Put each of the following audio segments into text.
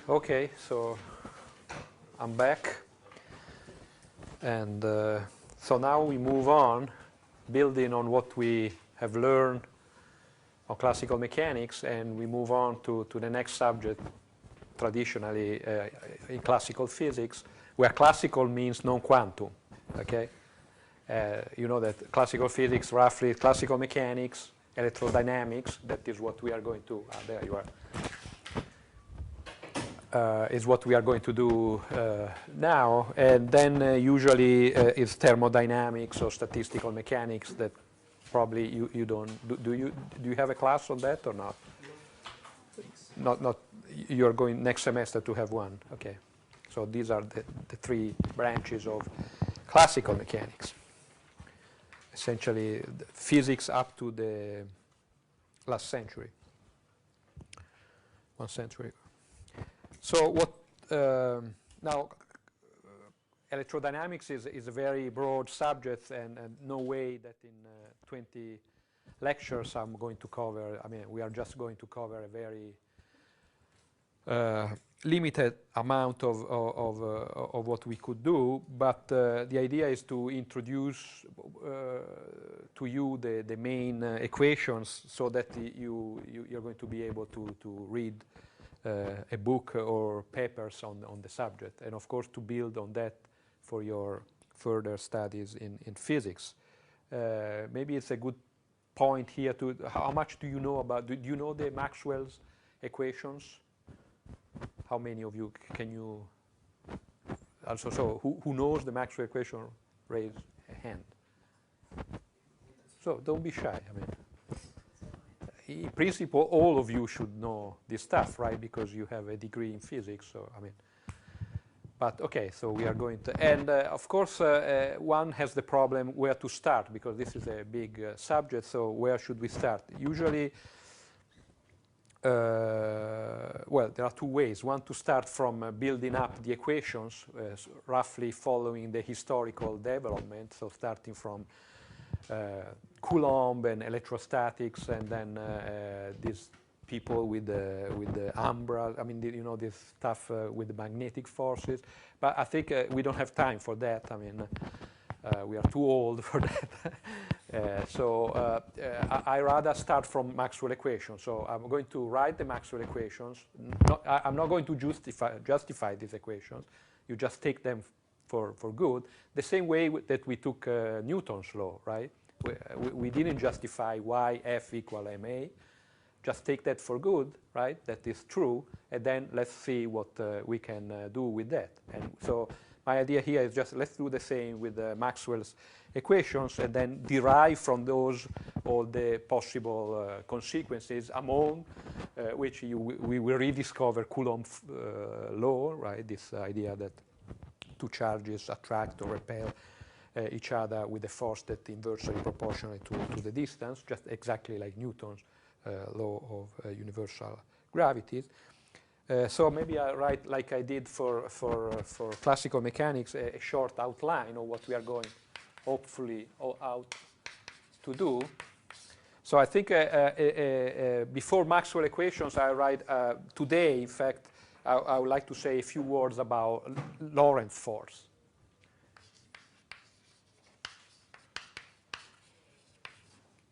Okay, so I'm back. And so now we move on, building on what we have learned on classical mechanics, and we move on to the next subject, traditionally in classical physics, where classical means non-quantum, okay? You know that classical physics, roughly classical mechanics, electrodynamics, that is what we are going to, there you are, is what we are going to do now. And then usually it's thermodynamics or statistical mechanics that probably you don't, do you have a class on that or not? Not, you're going next semester to have one, okay. So these are the three branches of classical mechanics. Essentially physics up to the last century, 1 century ago. So what now? Electrodynamics is a very broad subject, and no way that in 20 lectures I'm going to cover. I mean, we are just going to cover a very limited amount of what we could do. But the idea is to introduce to you the main equations, so that you're going to be able to read a book or papers on the subject, and of course to build on that for your further studies in physics. Maybe it's a good point here to, how much do you know about, do you know the Maxwell's equations? How many of you can you, also, so who knows the Maxwell equation? Raise a hand. So don't be shy, I mean. In principle, all of you should know this stuff, right? Because you have a degree in physics, so I mean. But okay, so we are going to, and of course, one has the problem where to start, because this is a big subject. So where should we start? Usually, well, there are two ways. One, to start from building up the equations, roughly following the historical development. So starting from Coulomb and electrostatics, and then these people with the umbra. I mean, you know, this stuff with the magnetic forces. But I think we don't have time for that. I mean, we are too old for that. So I rather start from Maxwell equations. So I'm going to write the Maxwell equations. I'm not going to justify these equations. You just take them for good. The same way that we took Newton's law, right? We didn't justify why F equal ma. Just take that for good, right? That is true, and then let's see what we can do with that. And so my idea here is just let's do the same with Maxwell's equations, and then derive from those all the possible consequences, among which we will rediscover Coulomb's law, right? This idea that two charges attract or repel each other with a force that inversely proportional to the distance, just exactly like Newton's law of universal gravity. So maybe I write, like I did for classical mechanics, a short outline of what we are going, hopefully, out to do. So I think before Maxwell equations, I write today, in fact, I would like to say a few words about Lorentz force.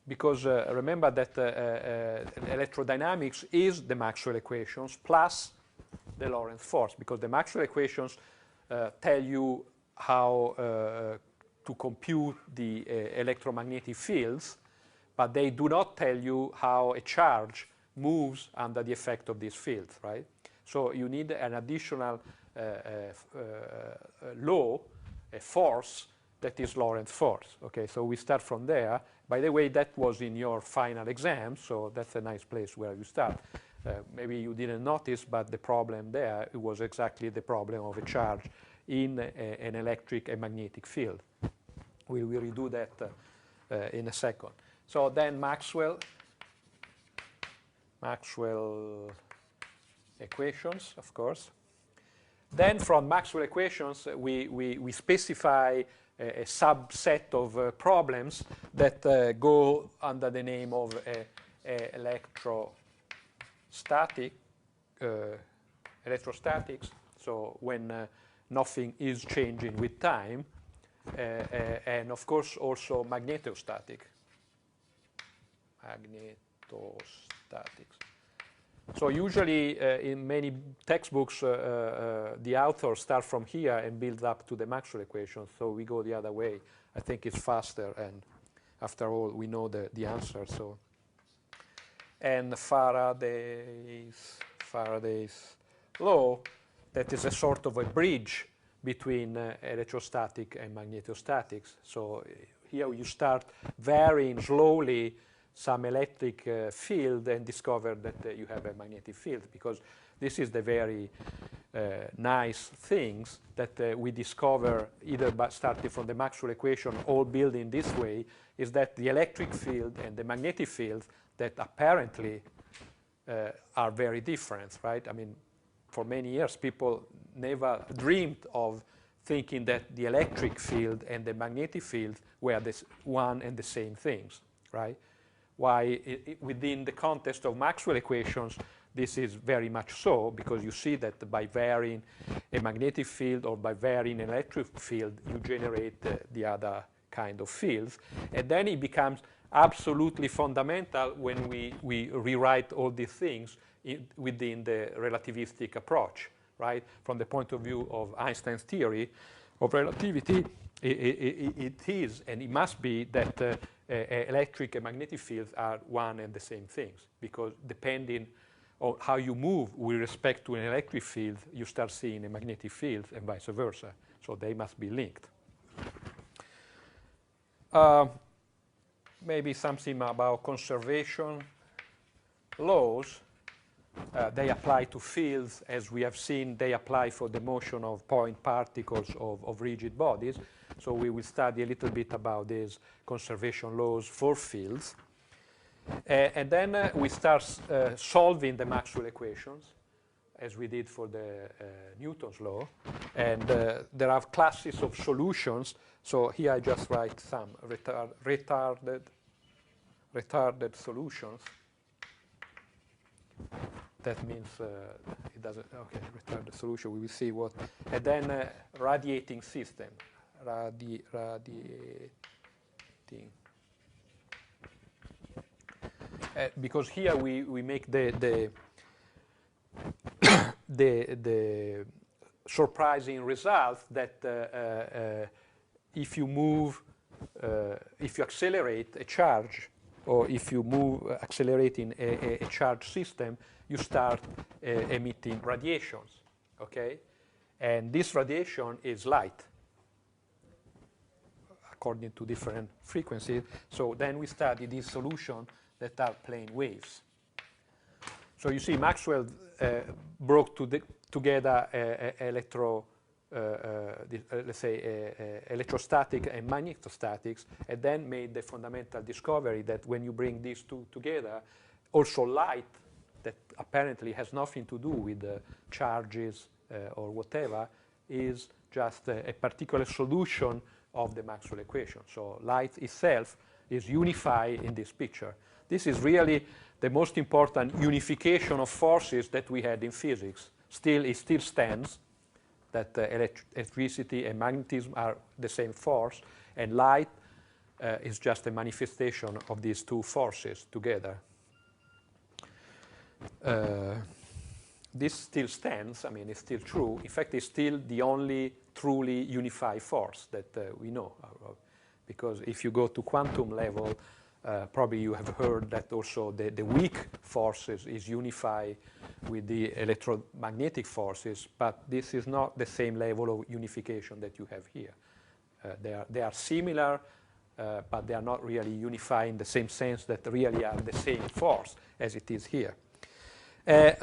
Because remember that electrodynamics is the Maxwell equations plus the Lorentz force, because the Maxwell equations tell you how to compute the electromagnetic fields, but they do not tell you how a charge moves under the effect of these fields, right? So you need an additional law, a force, that is Lorentz force. Okay, so we start from there. By the way, that was in your final exam, so that's a nice place where you start. Maybe you didn't notice, but the problem there, it was exactly the problem of a charge in an electric and magnetic field. We will redo that in a second. So then Maxwell equations, of course. Then from Maxwell equations, we specify a subset of problems that go under the name of electrostatic electrostatics, so when nothing is changing with time, and of course also magnetostatics. So usually in many textbooks, the authors start from here and build up to the Maxwell equations. So we go the other way. I think it's faster, and after all, we know the answer. So, and Faraday's law, that is a sort of a bridge between electrostatic and magnetostatics. So here you start varying slowly some electric field and discover that you have a magnetic field, because this is the very nice things that we discover either by starting from the Maxwell equation or building this way, is that the electric field and the magnetic field that apparently are very different, right? I mean, for many years people never dreamed of thinking that the electric field and the magnetic field were this one and the same things, right? Why within the context of Maxwell equations, this is very much so, because you see that by varying a magnetic field or by varying an electric field, you generate the other kind of fields. And then it becomes absolutely fundamental when we rewrite all these things within the relativistic approach, right? From the point of view of Einstein's theory of relativity, it is and it must be that electric and magnetic fields are one and the same things, because depending on how you move with respect to an electric field, you start seeing a magnetic field and vice versa. So they must be linked. Maybe something about conservation laws. They apply to fields. As we have seen, they apply for the motion of point particles of rigid bodies. So we will study a little bit about these conservation laws for fields. And then we start solving the Maxwell equations, as we did for the Newton's law. And there are classes of solutions. So here I just write some retarded solutions. That means it doesn't, okay, retarded solution, we will see what. And then radiating system, radiating. Because here we make the surprising result that if you move, if you accelerate a charge, or if you move accelerating a charge system, you start emitting radiations, okay? And this radiation is light, according to different frequencies. So then we study these solutions that are plane waves. So you see, Maxwell brought together let's say electrostatic and magnetostatics, and then made the fundamental discovery that when you bring these two together, also light, that apparently has nothing to do with charges or whatever, is just a particular solution of the Maxwell equation. So light itself is unified in this picture. This is really the most important unification of forces that we had in physics. It still stands that electricity and magnetism are the same force, and light is just a manifestation of these two forces together. This still stands. I mean, it's still true. In fact, it's still the only truly unified force that we know of. Because if you go to quantum level, probably you have heard that also the weak forces is unified with the electromagnetic forces, but this is not the same level of unification that you have here. They are similar, but they are not really unified in the same sense that really are the same force as it is here.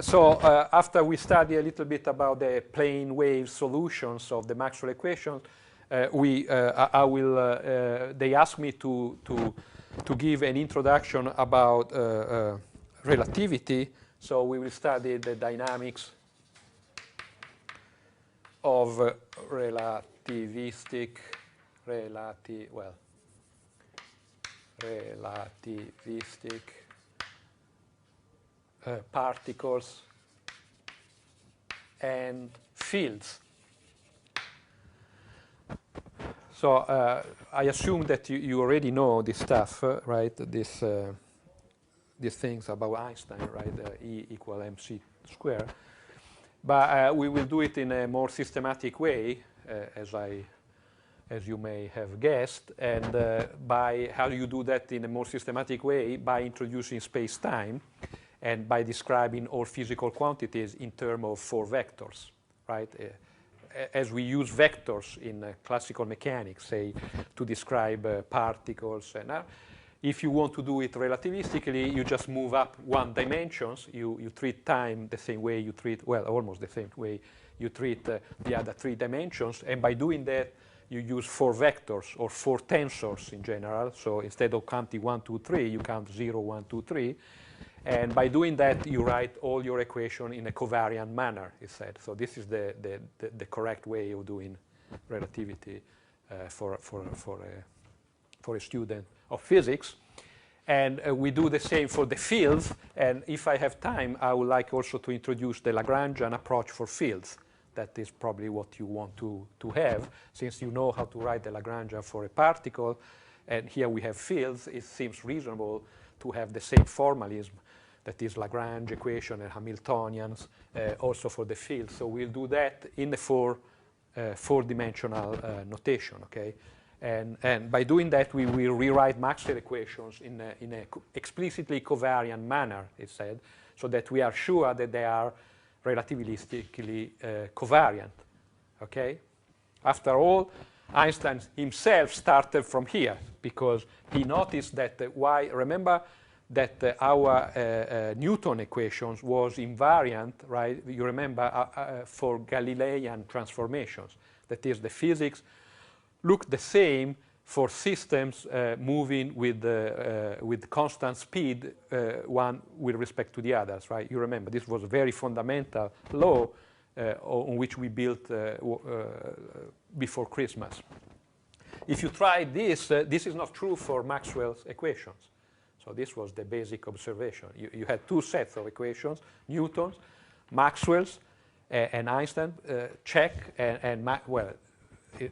So after we study a little bit about the plane wave solutions of the Maxwell equations, they asked me to give an introduction about relativity. So we will study the dynamics of relativistic particles and fields. So I assume that you already know this stuff, right? These things about Einstein, right? E equal mc square. But we will do it in a more systematic way, as you may have guessed. And by how do you do that in a more systematic way? By introducing space-time and by describing all physical quantities in terms of 4 vectors, right? As we use vectors in classical mechanics, say, to describe particles. And if you want to do it relativistically, you just move up 1 dimension. You treat time the same way you treat, well, almost the same way you treat the other 3 dimensions. And by doing that, you use 4 vectors or 4 tensors in general. So instead of counting 1, 2, 3, you count 0, 1, 2, 3. And by doing that, you write all your equations in a covariant manner, he said. So this is the correct way of doing relativity for a student of physics. And we do the same for the fields. And if I have time, I would like also to introduce the Lagrangian approach for fields. That is probably what you want to have. Since you know how to write the Lagrangian for a particle, and here we have fields, it seems reasonable to have the same formalism, that is Lagrange equation and Hamiltonians, also for the field. So we'll do that in the four-dimensional notation, okay? And by doing that, we will rewrite Maxwell equations in a explicitly covariant manner, it said, so that we are sure that they are relativistically covariant, okay? After all, Einstein himself started from here because he noticed that remember that our Newton equations was invariant, right? You remember for Galilean transformations. That is, the physics look the same for systems moving with constant speed, one with respect to the others, right? You remember this was a very fundamental law on which we built before Christmas. If you try this, this is not true for Maxwell's equations. So this was the basic observation. You had 2 sets of equations, Newton's, Maxwell's, and Einstein, check, and well,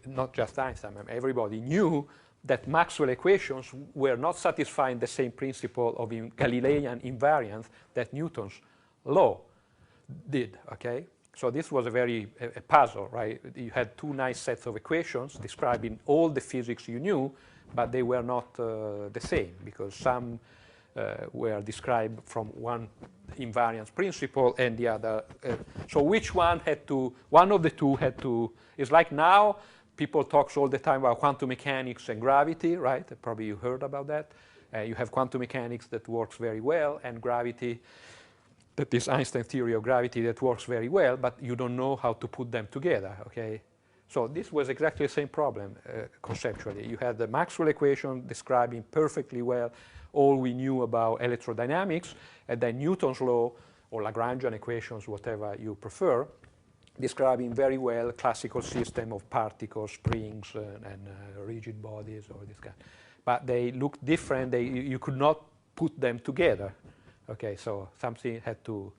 not just Einstein, everybody knew that Maxwell equations were not satisfying the same principle of Galilean invariance that Newton's law did, okay? So this was a puzzle, right? You had 2 nice sets of equations describing all the physics you knew, but they were not the same because some were described from one invariance principle and the other. So which one one of the 2 had to, it's like now people talk all the time about quantum mechanics and gravity, right? Probably you heard about that. You have quantum mechanics that works very well and gravity, that is Einstein's theory of gravity that works very well, but you don't know how to put them together, okay? So this was exactly the same problem conceptually. You had the Maxwell equation describing perfectly well all we knew about electrodynamics, and then Newton's law, or Lagrangian equations, whatever you prefer, describing very well classical system of particles, springs, and rigid bodies, or this kind. But they looked different. You could not put them together. Okay, so something had to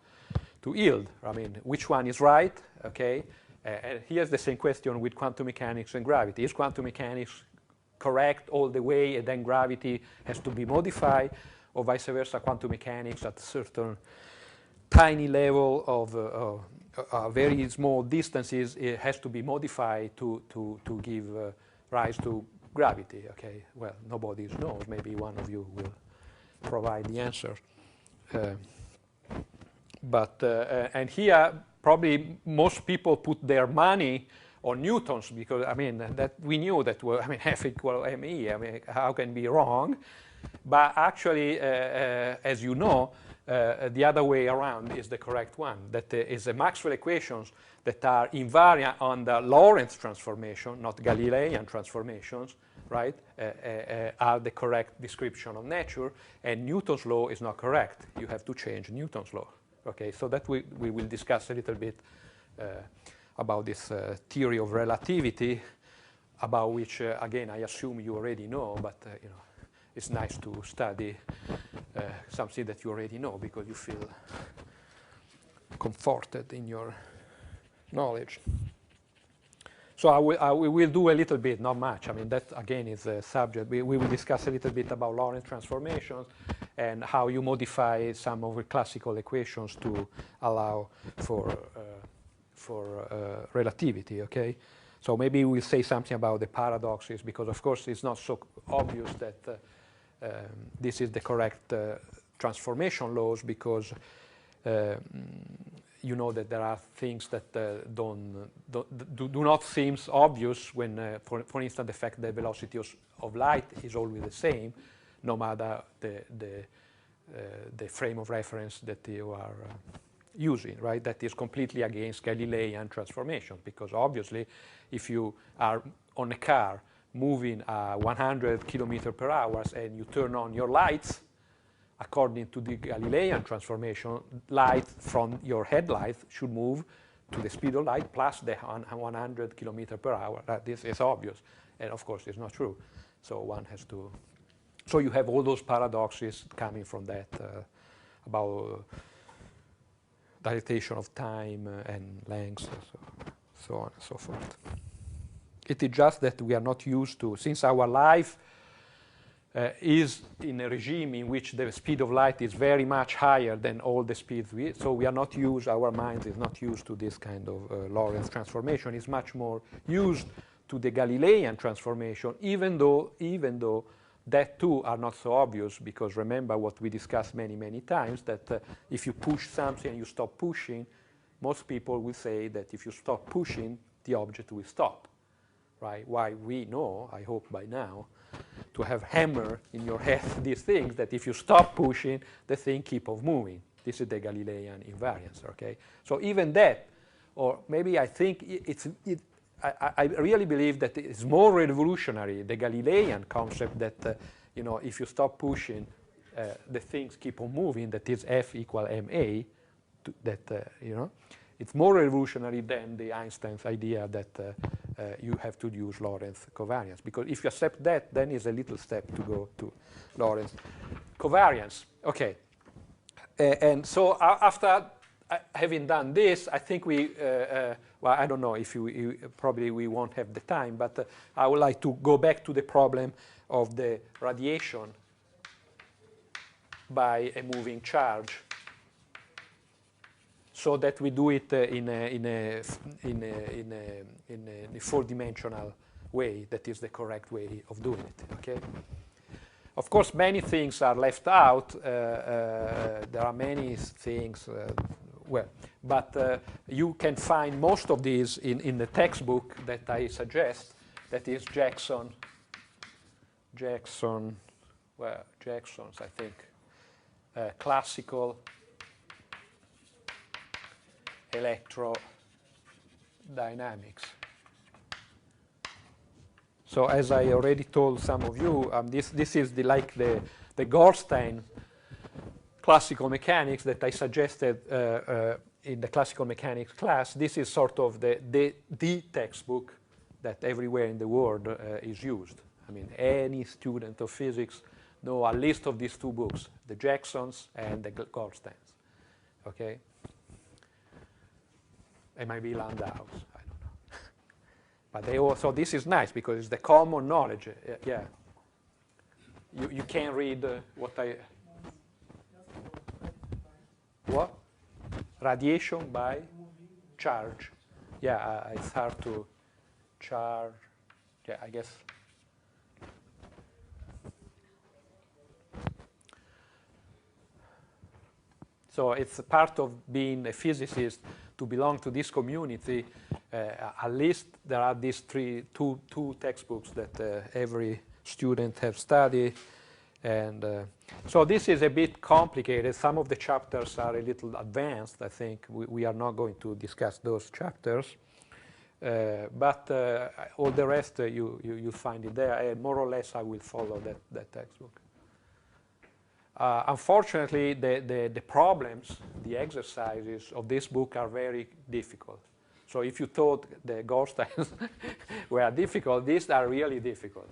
yield. I mean, which one is right? Okay. And here's the same question with quantum mechanics and gravity. Is quantum mechanics correct all the way and then gravity has to be modified, or vice versa, quantum mechanics at a certain tiny level of very small distances, it has to be modified to give rise to gravity, okay? Well, nobody knows. Maybe one of you will provide the answer. And here, probably most people put their money on Newton's because, I mean, that we knew that, well, I mean, F equal ME, I mean, how can it be wrong? But actually, as you know, the other way around is the correct one. That is the Maxwell equations that are invariant on the Lorentz transformation, not Galilean transformations, right, are the correct description of nature, and Newton's law is not correct. You have to change Newton's law. Okay, so that we will discuss a little bit about this theory of relativity, about which, again, I assume you already know, but you know, it's nice to study something that you already know because you feel comforted in your knowledge. So we will do a little bit, not much. I mean, that again is a subject. We will discuss a little bit about Lorentz transformations and how you modify some of the classical equations to allow for relativity. Okay. So maybe we'll say something about the paradoxes, because of course it's not so obvious that this is the correct transformation laws, because you know that there are things that do not seem obvious when, for instance, the fact that velocity of light is always the same, no matter the frame of reference that you are using, right? That is completely against Galilean transformation, because obviously if you are on a car moving 100 kilometers per hour and you turn on your lights, according to the Galilean transformation, light from your headlights should move to the speed of light plus the 100 kilometers per hour. This is obvious, and of course it's not true. So one has to. So you have all those paradoxes coming from that about dilatation of time and length, so on and so forth. It is just that we are not used to, since our life is in a regime in which the speed of light is very much higher than all the speeds so we are not used, our mind is not used to this kind of Lorentz transformation. It's much more used to the Galilean transformation, even though that too are not so obvious, because remember what we discussed many times, that if you push something and you stop pushing, most people will say that if you stop pushing, the object will stop, right? Why we know, I hope by now, to have hammer in your head these things, that if you stop pushing, the thing keep on moving. This is the Galilean invariance, okay? So even that, or maybe I think I really believe that it's more revolutionary, the Galilean concept that, you know, if you stop pushing, the things keep on moving, that is F equal ma, you know, it's more revolutionary than the Einstein's idea that you have to use Lorentz covariance. Because if you accept that, then it's a little step to go to Lorentz covariance. Okay. And so after having done this, I think we, well, I don't know if probably we won't have the time, but I would like to go back to the problem of the radiation by a moving charge, so that we do it in a four-dimensional way. That is the correct way of doing it. Okay. Of course, many things are left out. There are many things. Well, but you can find most of these in the textbook that I suggest. That is Jackson's, I think, classical electrodynamics. So as I already told some of you, this is like the Goldstein classical mechanics that I suggested in the classical mechanics class. This is sort of the textbook that everywhere in the world is used. I mean, any student of physics know a list of these two books, the Jacksons and the Goldsteins. Okay? It might be Landau's, I don't know. But they also, this is nice because it's the common knowledge. Yeah. You can read what I... What? Radiation by charge. Yeah, it's hard to charge. Yeah, I guess. So it's part of being a physicist to belong to this community. At least there are these two textbooks that every student has studied. And so this is a bit complicated. Some of the chapters are a little advanced. I think we are not going to discuss those chapters. But all the rest, you find it there. And more or less, I will follow that textbook. Unfortunately, the problems, the exercises of this book are very difficult. So if you thought the Goldsteins were difficult, these are really difficult.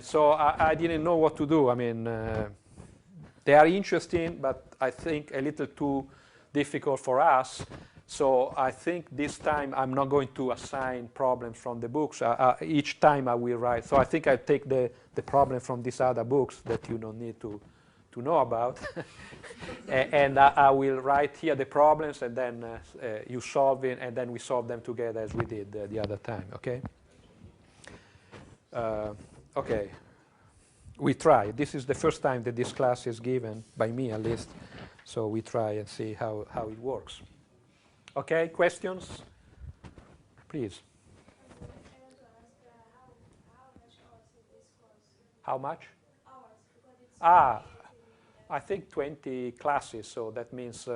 So I didn't know what to do. I mean, they are interesting, but I think a little too difficult for us. So I think this time I'm not going to assign problems from the books. Each time I will write. So I think I take the problem from these other books that you don't need to know about. And I will write here the problems, and then you solve it, and then we solve them together as we did the other time, okay? Okay. We try. This is the first time that this class is given, by me at least. So we try and see how it works. Okay, questions? Please. I want to ask how much hours is this course? How much? Hours, because it's I think 20 classes, so that means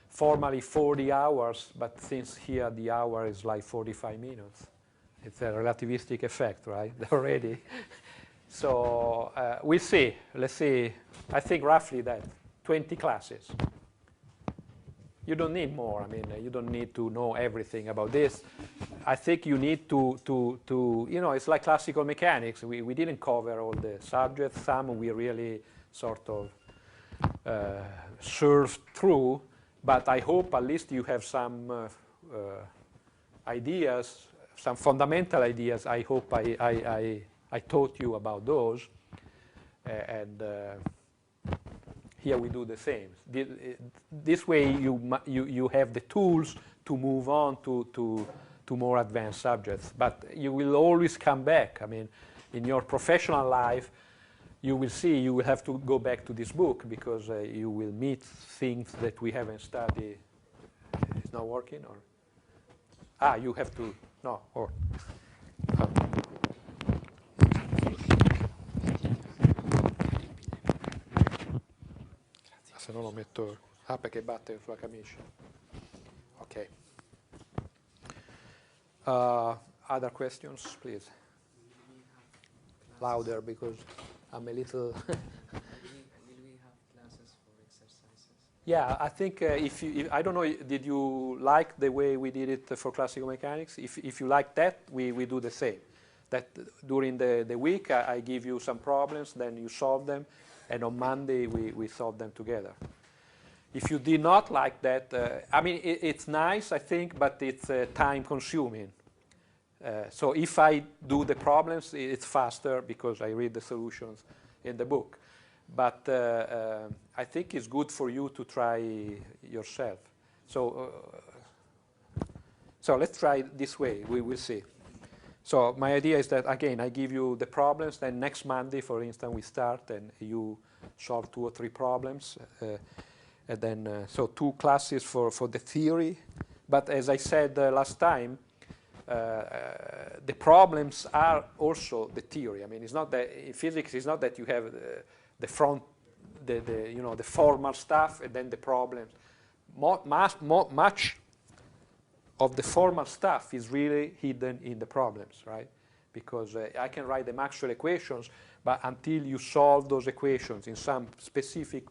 formally 40 hours, but since here the hour is like 45 minutes. It's a relativistic effect, right, already. So we'll see. Let's see. I think roughly that, 20 classes. You don't need more. I mean, you don't need to know everything about this. I think you need to you know, it's like classical mechanics. We didn't cover all the subjects. Some we really sort of surfed through, but I hope at least you have some ideas, some fundamental ideas. I hope I taught you about those, and here we do the same. This way you have the tools to move on to more advanced subjects, but you will always come back. I mean, in your professional life, you will see you will have to go back to this book because you will meet things that we haven't studied. It's not working, or you have to or. Se no lo metto. Perché batte sulla camicia. Ok. Other questions, please? Louder, because I'm a little. Will we have classes for exercises? Yeah, I think if I don't know, did you like the way we did it for classical mechanics? If you like that, we do the same. That during the week I give you some problems, then you solve them, and on Monday we solve them together. If you did not like that, I mean, it's nice, I think, but it's time consuming. So if I do the problems, it's faster because I read the solutions in the book. But I think it's good for you to try yourself. So let's try it this way. We will see. So my idea is that, again, I give you the problems. Then next Monday, for instance, we start and you solve 2 or 3 problems. And then, so 2 classes for the theory. But as I said last time, the problems are also the theory. I mean, it's not that in physics. It's not that you have the formal stuff and then the problems. Much of the formal stuff is really hidden in the problems, right? Because I can write the Maxwell equations, but until you solve those equations in some specific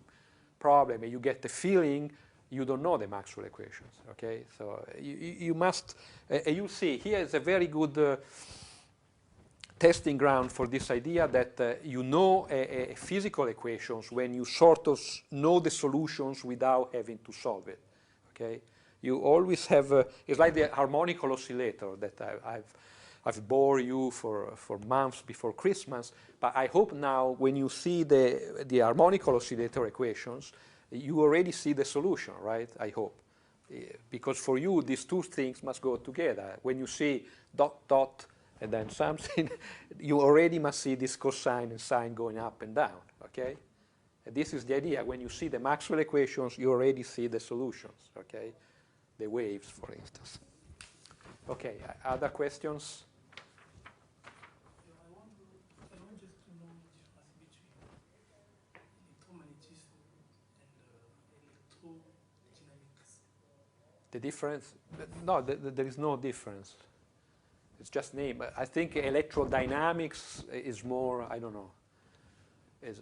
problem and you get the feeling, you don't know the Maxwell equations, okay? So you must, you see, here is a very good testing ground for this idea that you know a physical equations when you sort of know the solutions without having to solve it, okay? You always have, it's like the harmonical oscillator that I've bored you for months before Christmas, but I hope now when you see the harmonical oscillator equations, you already see the solution, right? I hope. Because for you, these 2 things must go together. When you see dot, dot, and then something, you already must see this cosine and sine going up and down, okay? And this is the idea. When you see the Maxwell equations, you already see the solutions, okay? The waves, for instance. Okay, other questions? I want just to know the difference between electromagnetism and electrodynamics. The difference? No, there is no difference. It's just name. I think electrodynamics is more, I don't know, is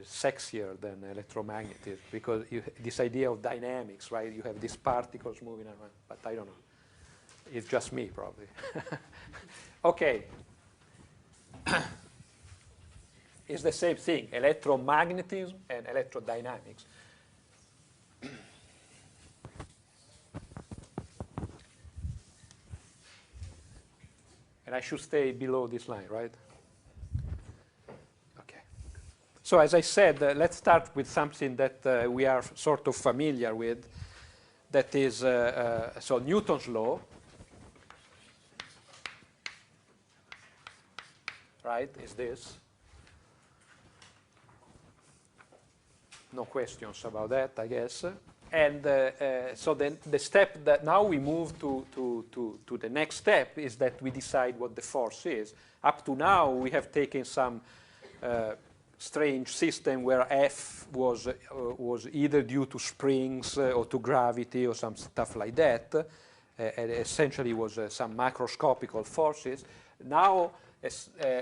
sexier than electromagnetism because this idea of dynamics, right? You have these particles moving around, but I don't know. It's just me, probably. Okay. It's the same thing, electromagnetism and electrodynamics. And I should stay below this line, right? Okay. So as I said, let's start with something that we are sort of familiar with. That is, so Newton's law, right, is this. No questions about that, I guess. And so then the step that now we move to the next step is that we decide what the force is. Up to now, we have taken some strange system where F was either due to springs or to gravity or some stuff like that. And essentially was some macroscopical forces. Now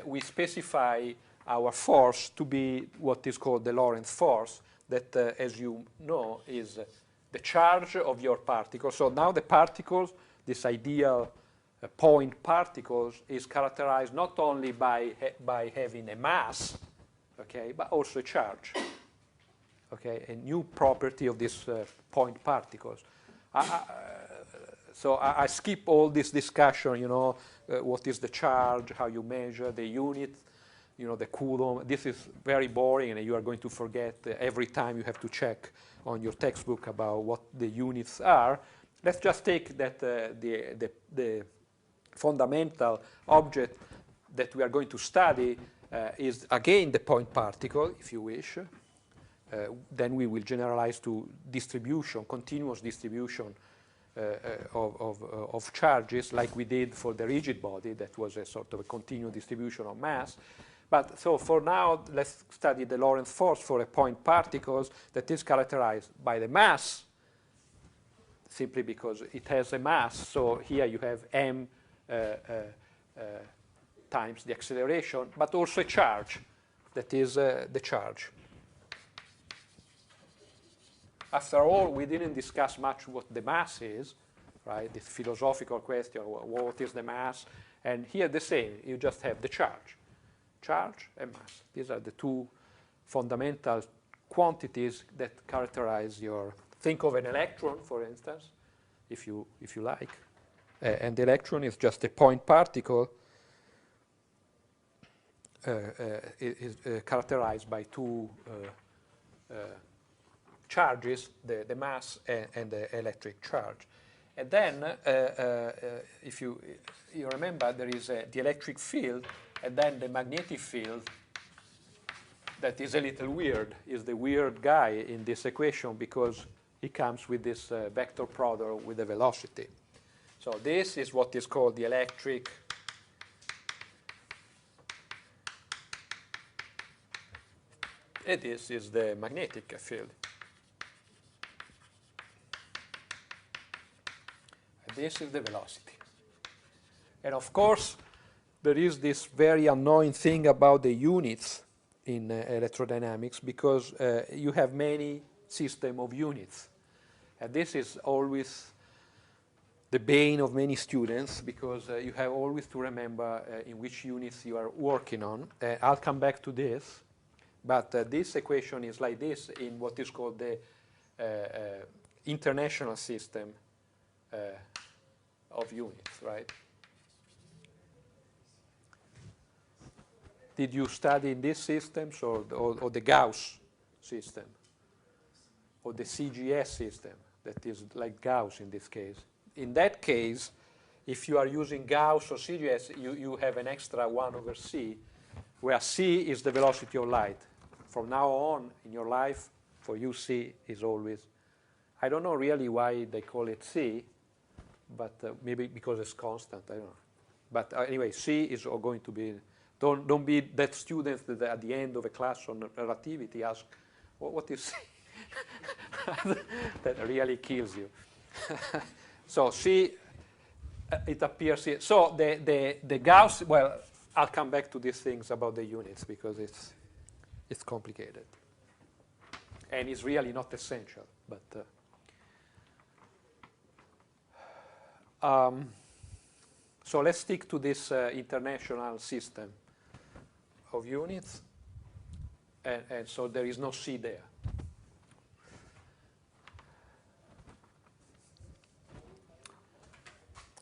we specify our force to be what is called the Lorentz force, that, as you know, is the charge of your particles. So now the particles, this ideal point particles, is characterized not only by having a mass, okay, but also a charge, okay, a new property of these point particles. So I skip all this discussion, you know, what is the charge, how you measure the unit, you know, the Coulomb. This is very boring, and you are going to forget every time you have to check on your textbook about what the units are. Let's just take that the fundamental object that we are going to study is again the point particle, if you wish. Then we will generalize to distribution, continuous distribution of charges, like we did for the rigid body. That was a sort of a continuous distribution of mass. But so for now, let's study the Lorentz force for a point particles that is characterized by the mass, simply because it has a mass. So here you have m times the acceleration, but also a charge, that is the charge. After all, we didn't discuss much what the mass is, right? This philosophical question, what is the mass? And here the same, you just have the charge. Charge and mass. These are the two fundamental quantities that characterize your, think of an electron, for instance, if you like. And the electron is just a point particle is characterized by two charges, the mass and the electric charge. And then, if you remember, there is the electric field, and then the magnetic field that is a little weird, is the weird guy in this equation because he comes with this vector product with the velocity. So this is what is called the electric and this is the magnetic field. And this is the velocity. And of course, there is this very annoying thing about the units in electrodynamics because you have many systems of units. And this is always the bane of many students because you have always to remember in which units you are working on. I'll come back to this. But this equation is like this in what is called the international system of units, right? Did you study in these systems or the Gauss system? Or the CGS system that is like Gauss in this case? In that case, if you are using Gauss or CGS, you have an extra 1 over c, where c is the velocity of light. From now on in your life, for you, c is always, I don't know really why they call it c, but maybe because it's constant, I don't know. But anyway, c is going to be, don't be that student that at the end of a class on relativity ask, what is c? That really kills you. So c, it appears here. So the Gauss, well, I'll come back to these things about the units because it's complicated. And it's really not essential. But so let's stick to this international system of units. And so there is no C there.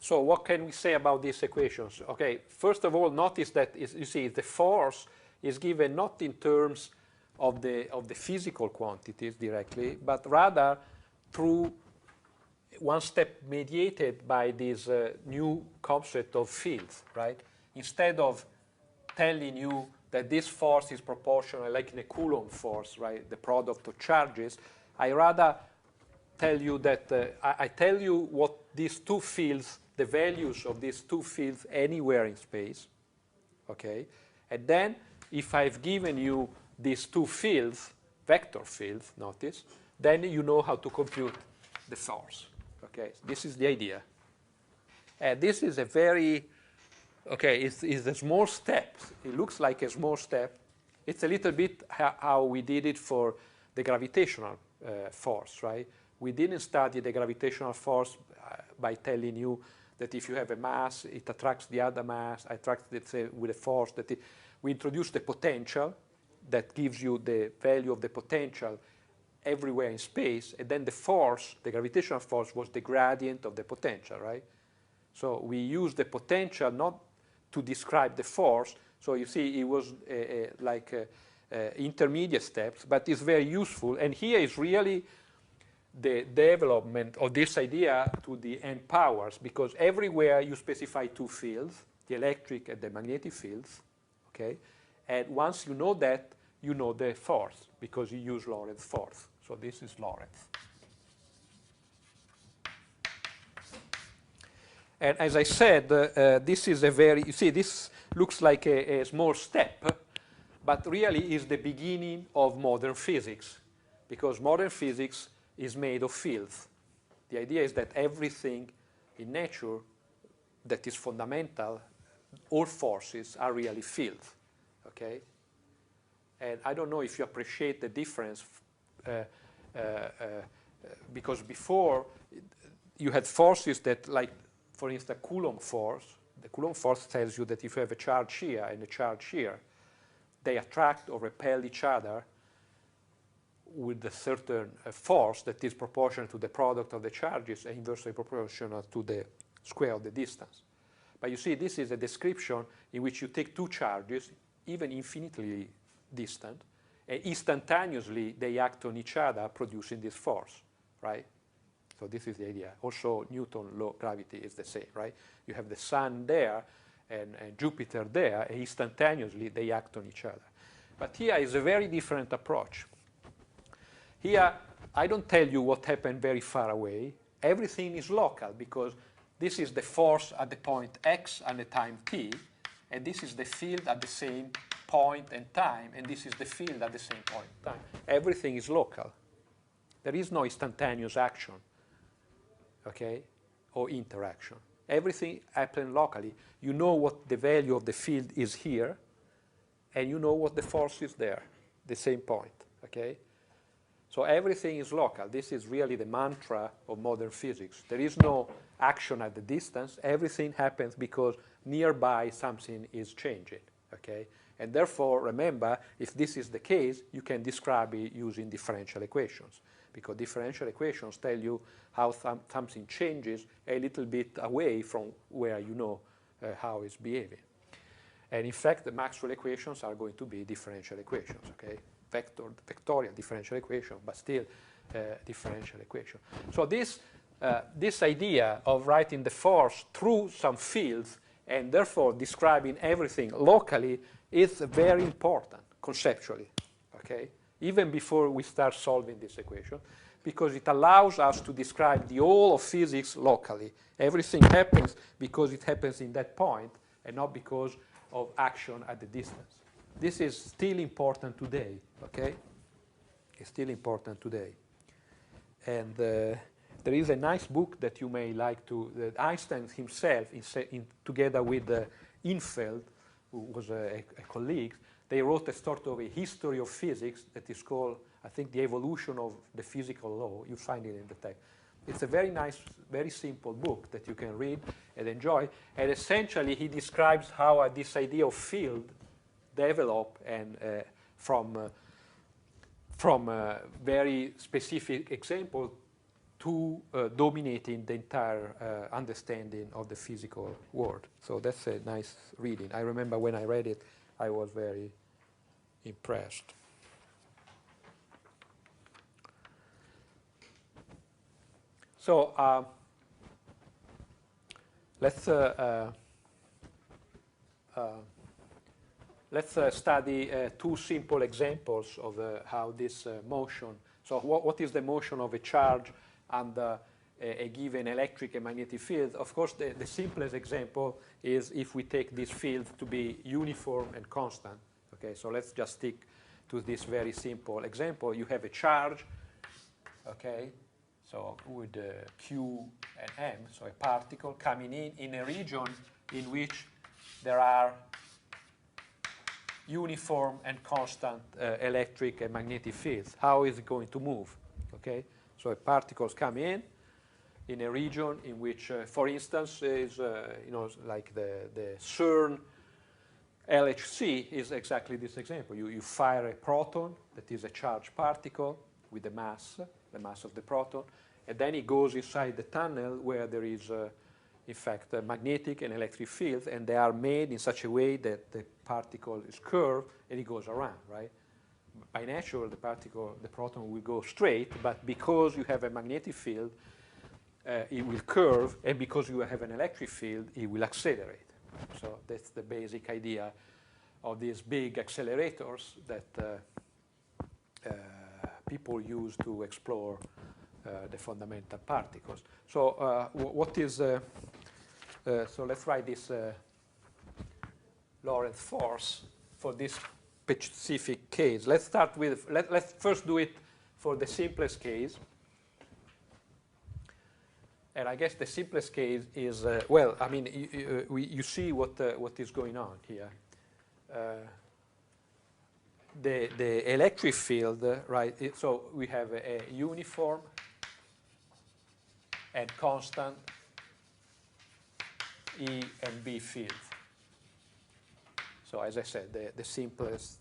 So what can we say about these equations? Okay, first of all, notice that you see the force is given not in terms of the physical quantities directly, but rather through one step mediated by this new concept of fields, right? Instead of telling you that this force is proportional, like in a Coulomb force, right, the product of charges, I rather tell you that I tell you what these two fields, the values of these two fields anywhere in space, okay? And then if I've given you these two fields, vector fields, notice, then you know how to compute the force, okay? This is the idea. And this is a very, okay, it's a small step. It looks like a small step. It's a little bit how we did it for the gravitational force, right? We didn't study the gravitational force by telling you that if you have a mass, it attracts the other mass, attracts, let's say, with a force. We introduced the potential that gives you the value of the potential everywhere in space, and then the force, the gravitational force, was the gradient of the potential, right? So we used the potential not to describe the force. So you see, it was like intermediate steps, but it's very useful. And here is really the development of this idea to the n powers, because everywhere you specify two fields, the electric and the magnetic fields, okay? And once you know that, you know the force, because you use Lorentz force. So this is Lorentz. And as I said, this is a very, you see, this looks like a small step, but really is the beginning of modern physics, because modern physics is made of fields. The idea is that everything in nature that is fundamental, all forces are really fields, okay? And I don't know if you appreciate the difference, because before you had forces that, like, for instance, Coulomb force. The Coulomb force tells you that if you have a charge here and a charge here, they attract or repel each other with a certain force that is proportional to the product of the charges and inversely proportional to the square of the distance. But you see, this is a description in which you take two charges, even infinitely distant, and instantaneously they act on each other, producing this force, right? So this is the idea. Also, Newton's law of gravity is the same, right? You have the sun there and Jupiter there, and instantaneously they act on each other. But here is a very different approach. Here, I don't tell you what happened very far away. Everything is local, because this is the force at the point x and the time t, and this is the field at the same point and time, and this is the field at the same point and time. Everything is local. There is no instantaneous action, okay, or interaction. Everything happens locally. You know what the value of the field is here, and you know what the force is there, the same point, okay? So everything is local. This is really the mantra of modern physics. There is no action at the distance. Everything happens because nearby something is changing, okay? And therefore, remember, if this is the case, you can describe it using differential equations, because differential equations tell you how something changes a little bit away from where you know how it's behaving. And in fact, the Maxwell equations are going to be differential equations, okay? Vectorial differential equation, but still differential equation. So this idea of writing the force through some fields and therefore describing everything locally is very important conceptually, okay? Even before we start solving this equation, because it allows us to describe the whole of physics locally. Everything happens because it happens in that point and not because of action at the distance. This is still important today, okay? It's still important today. And there is a nice book that you may like to, that Einstein himself, together with Infeld, who was a colleague, they wrote a sort of a history of physics that is called, I think, The Evolution of the Physical Law. You find it in the text. It's a very nice, very simple book that you can read and enjoy. And essentially, he describes how this idea of field develop and from very specific example to dominating the entire understanding of the physical world. So that's a nice reading. I remember when I read it, I was very impressed. So let's study two simple examples of how this motion. So what is the motion of a charge under a given electric and magnetic field? Of course, the simplest example is if we take this field to be uniform and constant. Okay, so let's just stick to this very simple example. You have a charge, okay, so with Q and M, so a particle coming in a region in which there are uniform and constant electric and magnetic fields. How is it going to move? Okay, so a particles come in a region in which, for instance, is like the CERN LHC is exactly this example. You fire a proton that is a charged particle with the mass of the proton, and then it goes inside the tunnel where there is, in fact, magnetic and electric fields, and they are made in such a way that the particle is curved and it goes around, right? By nature, the proton will go straight, but because you have a magnetic field, it will curve, and because you have an electric field, it will accelerate. So that's the basic idea of these big accelerators that people use to explore the fundamental particles. So what is, so let's write this Lorentz force for this specific case. Let's start with, let's first do it for the simplest case. And I guess the simplest case is, well, I mean, you see what is going on here. The electric field, right, so we have a uniform and constant E and B field. So as I said, the simplest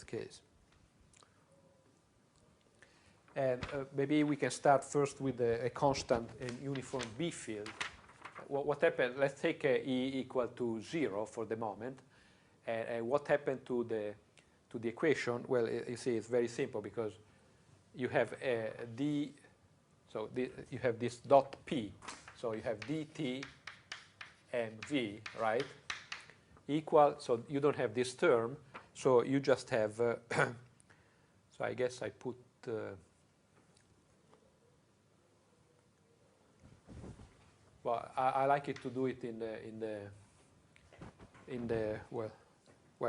case. And maybe we can start first with a constant and uniform B field. What happened? Let's take E equal to 0 for the moment. And what happened to the equation? Well, you see, it's very simple because you have D. So you have this dot P. So you have dt and V, right? Equal. So you don't have this term. So you just have. So I guess I put. Well, I like it to do it in the well,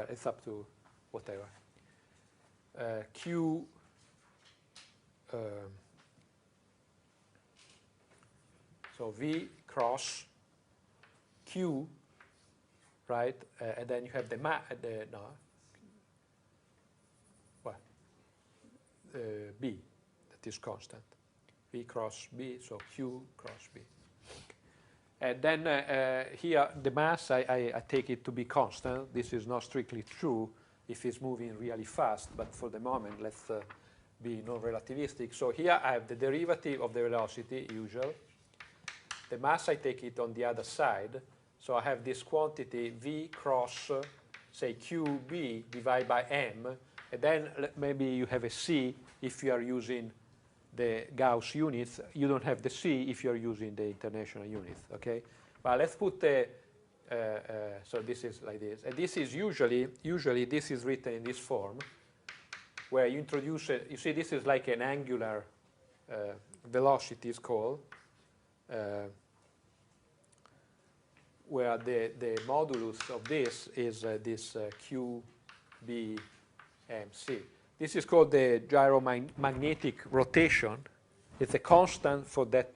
it's up to whatever. Q so V cross Q, right? And then you have the B that is constant. V cross B, so Q cross B. And then here, the mass, I take it to be constant. This is not strictly true if it's moving really fast, but for the moment, let's be non-relativistic. So here I have the derivative of the velocity, usual. The mass, I take it on the other side. So I have this quantity V cross, say, QB divided by M. And then maybe you have a C if you are using the Gauss units. You don't have the C if you're using the international units, okay? But let's put the, so this is like this. And this is usually this is written in this form, where you introduce, you see this is like an angular velocity is called, where the modulus of this is this QBMC. This is called the gyromagnetic rotation. It's a constant for that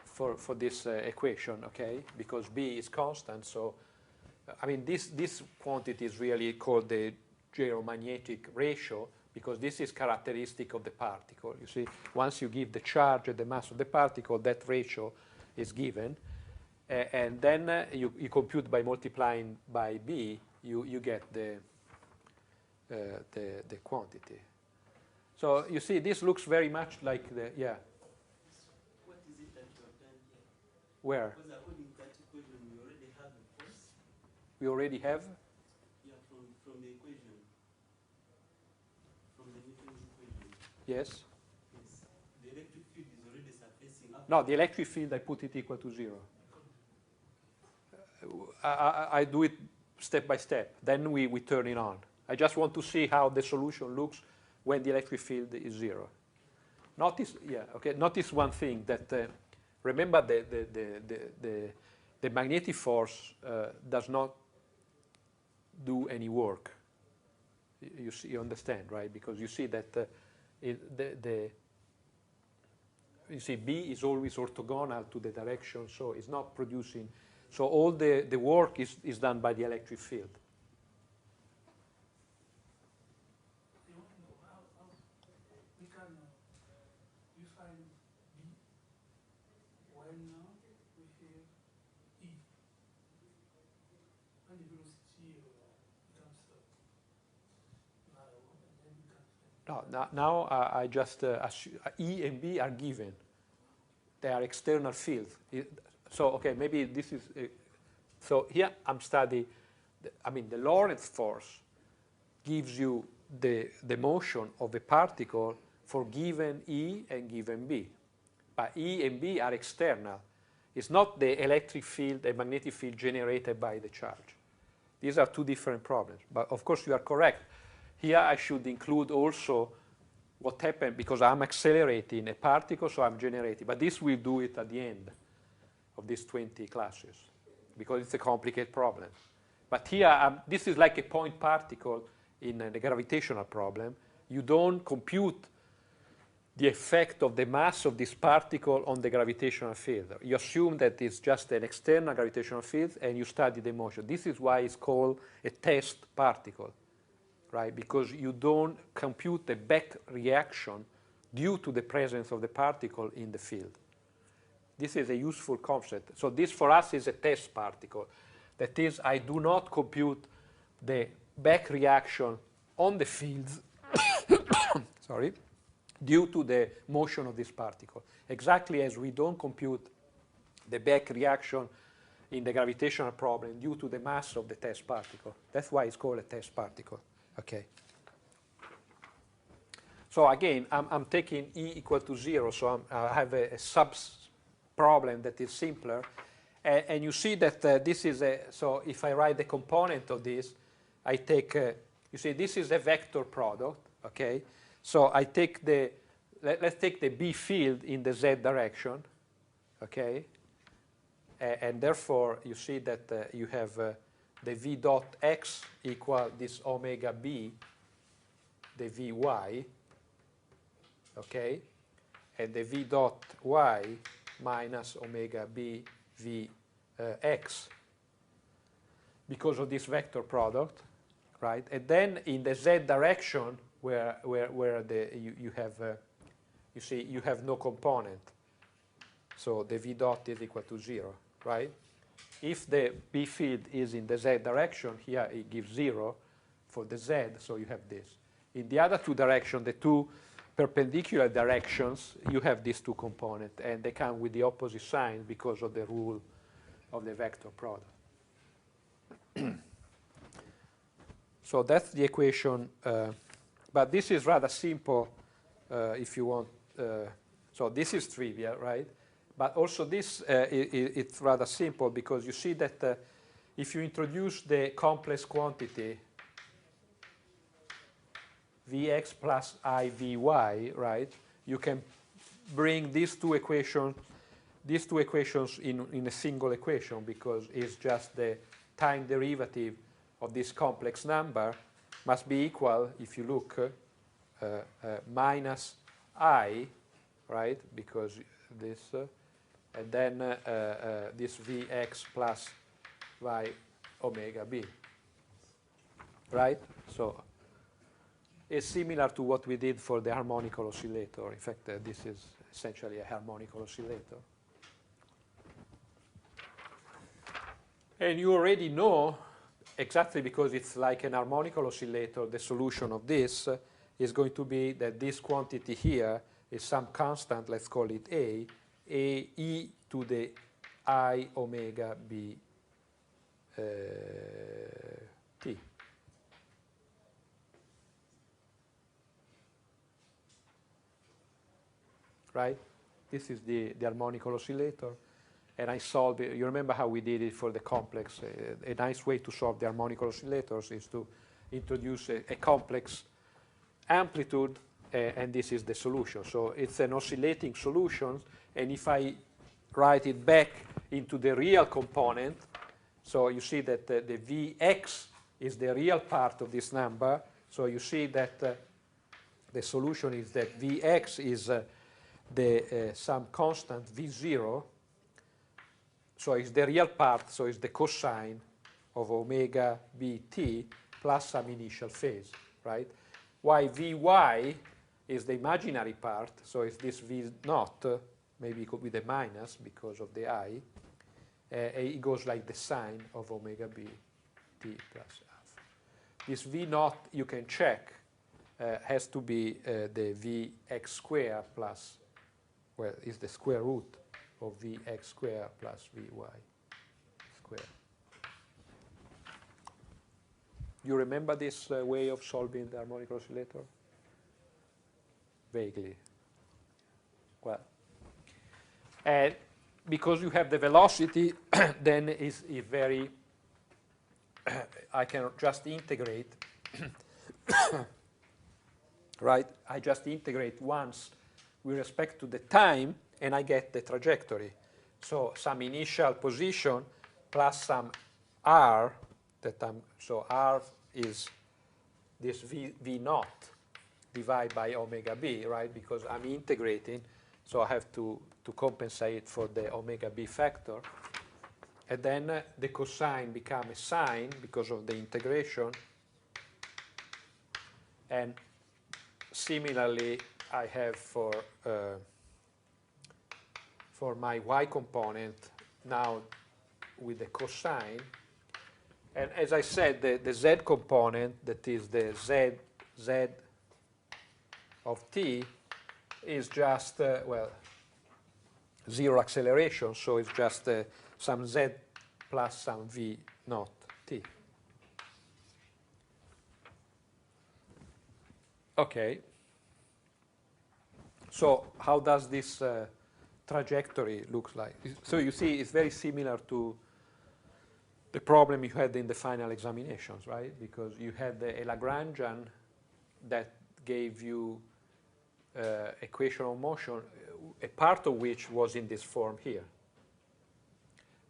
for this equation, okay? Because B is constant, so I mean this quantity is really called the gyromagnetic ratio because this is characteristic of the particle. You see, once you give the charge and the mass of the particle, that ratio is given, and then you compute by multiplying by B, you get the quantity. So you see, this looks very much like the, yeah. What is it that you have done here? Where? Because according to that equation, we already have a force. We already have? Yeah, from the equation. From the Newton's equation. Yes. Yes. The electric field is already surfacing up. No, the electric field, I put it equal to 0. I do it step by step. Then we turn it on. I just want to see how the solution looks when the electric field is 0. Notice, yeah, okay. Notice one thing that remember the magnetic force does not do any work. You see, you understand, right? Because you see that you see B is always orthogonal to the direction, so it's not producing. So all the work is done by the electric field. I want to know how we can define B when we have E. When the velocity becomes variable, and then we can find. No, now I just E and B are given. They are external fields. So okay, maybe this is. So here I'm studying. The Lorentz force gives you the motion of a particle for given E and given B. But E and B are external. It's not the electric field and magnetic field generated by the charge. These are two different problems. But of course you are correct. Here I should include also what happened because I'm accelerating a particle, so I'm generating. But this will do it at the end of these 20 classes because it's a complicated problem. But here, this is like a point particle in the gravitational problem. You don't compute the effect of the mass of this particle on the gravitational field. You assume that it's just an external gravitational field and you study the motion. This is why it's called a test particle, right? Because you don't compute the back reaction due to the presence of the particle in the field. This is a useful concept. So this for us is a test particle. That is, I do not compute the back reaction on the fields sorry, due to the motion of this particle. Exactly as we don't compute the back reaction in the gravitational problem due to the mass of the test particle. That's why it's called a test particle. Okay. So again, I'm taking E equal to 0, so I have a sub-problem that is simpler. And you see that this is so if I write the component of this, I take, you see this is a vector product, okay? So I take let's take the B field in the Z direction, okay? And therefore, you see that you have the V dot X equal this omega B, the Vy, okay? And the V dot Y minus omega B Vx because of this vector product, right? And then in the Z direction, where you have, you see, you have no component. So the V dot is equal to 0, right? If the B field is in the Z direction, here it gives 0 for the Z, so you have this. In the other two directions, the two perpendicular directions, you have these two components, and they come with the opposite sign because of the rule of the vector product. So that's the equation, but this is rather simple if you want. So this is trivial, right? But also this, it's rather simple because you see that if you introduce the complex quantity Vx plus Ivy, right, you can bring these two equations in a single equation because it's just the time derivative of this complex number must be equal, if you look, minus I, right, because this, and then this Vx plus y omega b, right? So it's similar to what we did for the harmonical oscillator. In fact, this is essentially a harmonical oscillator. And you already know, exactly because it's like an harmonical oscillator, the solution of this is going to be that this quantity here is some constant, let's call it A e to the I omega B t. Right? This is the harmonical oscillator. And I solve it. You remember how we did it for the complex? A nice way to solve the harmonical oscillators is to introduce a complex amplitude, and this is the solution. So it's an oscillating solution, and if I write it back into the real component, so you see that the Vx is the real part of this number. So you see that the solution is that Vx is some constant V0. So it's the real part, so it's the cosine of omega bt plus some initial phase, right? While Vy is the imaginary part, so it's this V naught, maybe it could be the minus because of the I. It goes like the sine of omega b t plus alpha. This V naught you can check has to be the Vx square plus, well, is the square root of Vx square plus Vy square. You remember this way of solving the harmonic oscillator? Vaguely. Well, and because you have the velocity, then is very, I can just integrate, right? I just integrate once with respect to the time, and I get the trajectory. So some initial position plus some r that so r is this v naught divided by omega b, right? Because I'm integrating, so I have to compensate for the omega b factor. And then the cosine becomes a sine because of the integration. And similarly, I have for my y component now with the cosine. And as I said, the z component, that is the z of t, is just, well, zero acceleration, so it's just some z plus some v naught t. Okay. So how does this trajectory look like? So you see it's very similar to the problem you had in the final examinations, right? Because you had a Lagrangian that gave you equation of motion, a part of which was in this form here.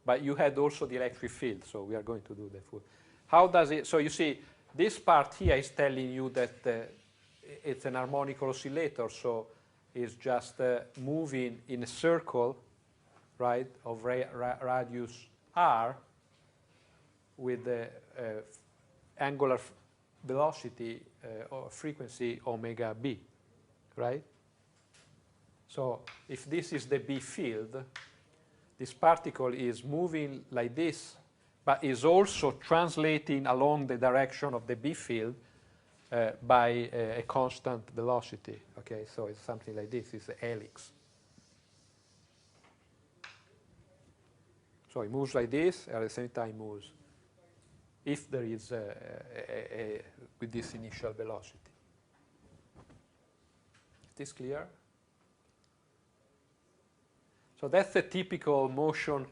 But you had also the electric field, so we are going to do the full. How does it, so you see, this part here is telling you that it's an harmonic oscillator, so it's just moving in a circle, right, of radius r with the angular velocity or frequency omega b, right? So if this is the B field, this particle is moving like this, but is also translating along the direction of the B field by a constant velocity. Okay, so it's something like this. It's a helix. So it moves like this, and at the same time moves if there is with this initial velocity. Is this clear? So that's the typical motion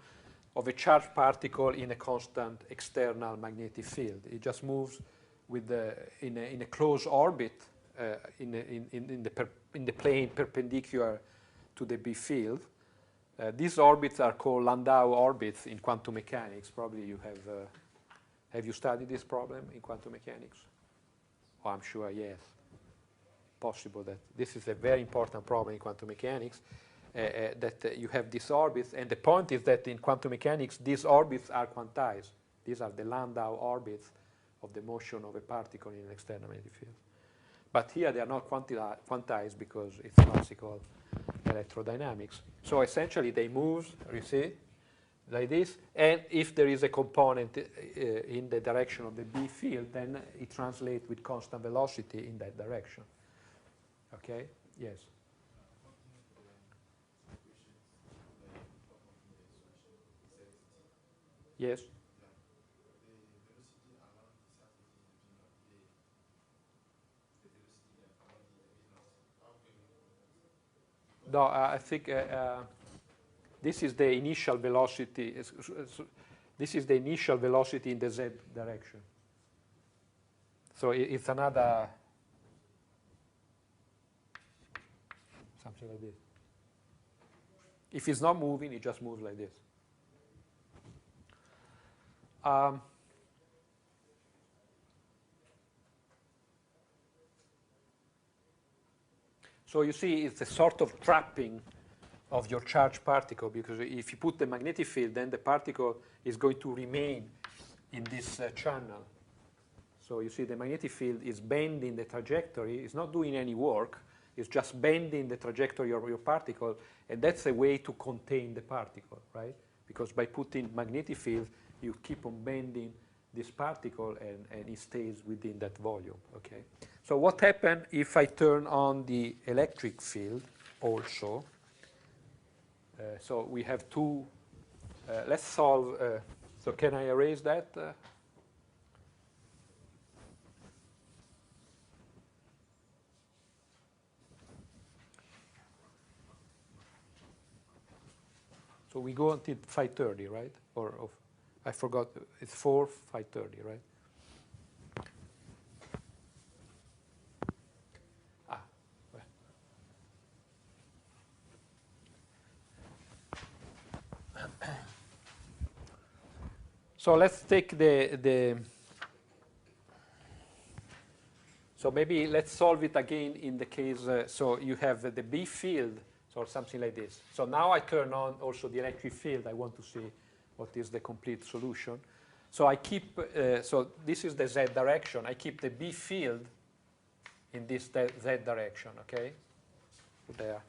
of a charged particle in a constant external magnetic field. It just moves with in a closed orbit in the plane perpendicular to the B field. These orbits are called Landau orbits in quantum mechanics. Probably you have you studied this problem in quantum mechanics? Oh, I'm sure, yes. Possible that this is a very important problem in quantum mechanics, that you have these orbits, and the point is that in quantum mechanics, these orbits are quantized. These are the Landau orbits of the motion of a particle in an external magnetic field. But here they are not quantized because it's classical electrodynamics. So essentially they move, you see, like this, and if there is a component in the direction of the B field, then it translates with constant velocity in that direction. Okay? Yes. Yes. No, I think this is the initial velocity. This is the initial velocity in the z direction. So it's another something like this. If it's not moving, it just moves like this. So you see, it's a sort of trapping of your charged particle, because if you put the magnetic field, then the particle is going to remain in this channel. So you see the magnetic field is bending the trajectory. It's not doing any work. It's just bending the trajectory of your particle, and that's a way to contain the particle, right? Because by putting magnetic field, you keep on bending this particle, and it stays within that volume, okay? So what happens if I turn on the electric field also? So we have two. Let's solve. So can I erase that? So we go until 5:30, right? Or I forgot. It's 5:30, right? Ah. Well. So let's take the. So maybe let's solve it again in the case. So you have the B field. Or something like this. So now I turn on also the electric field. I want to see what is the complete solution. So I keep, so this is the Z direction. I keep the B field in this Z direction, okay? There.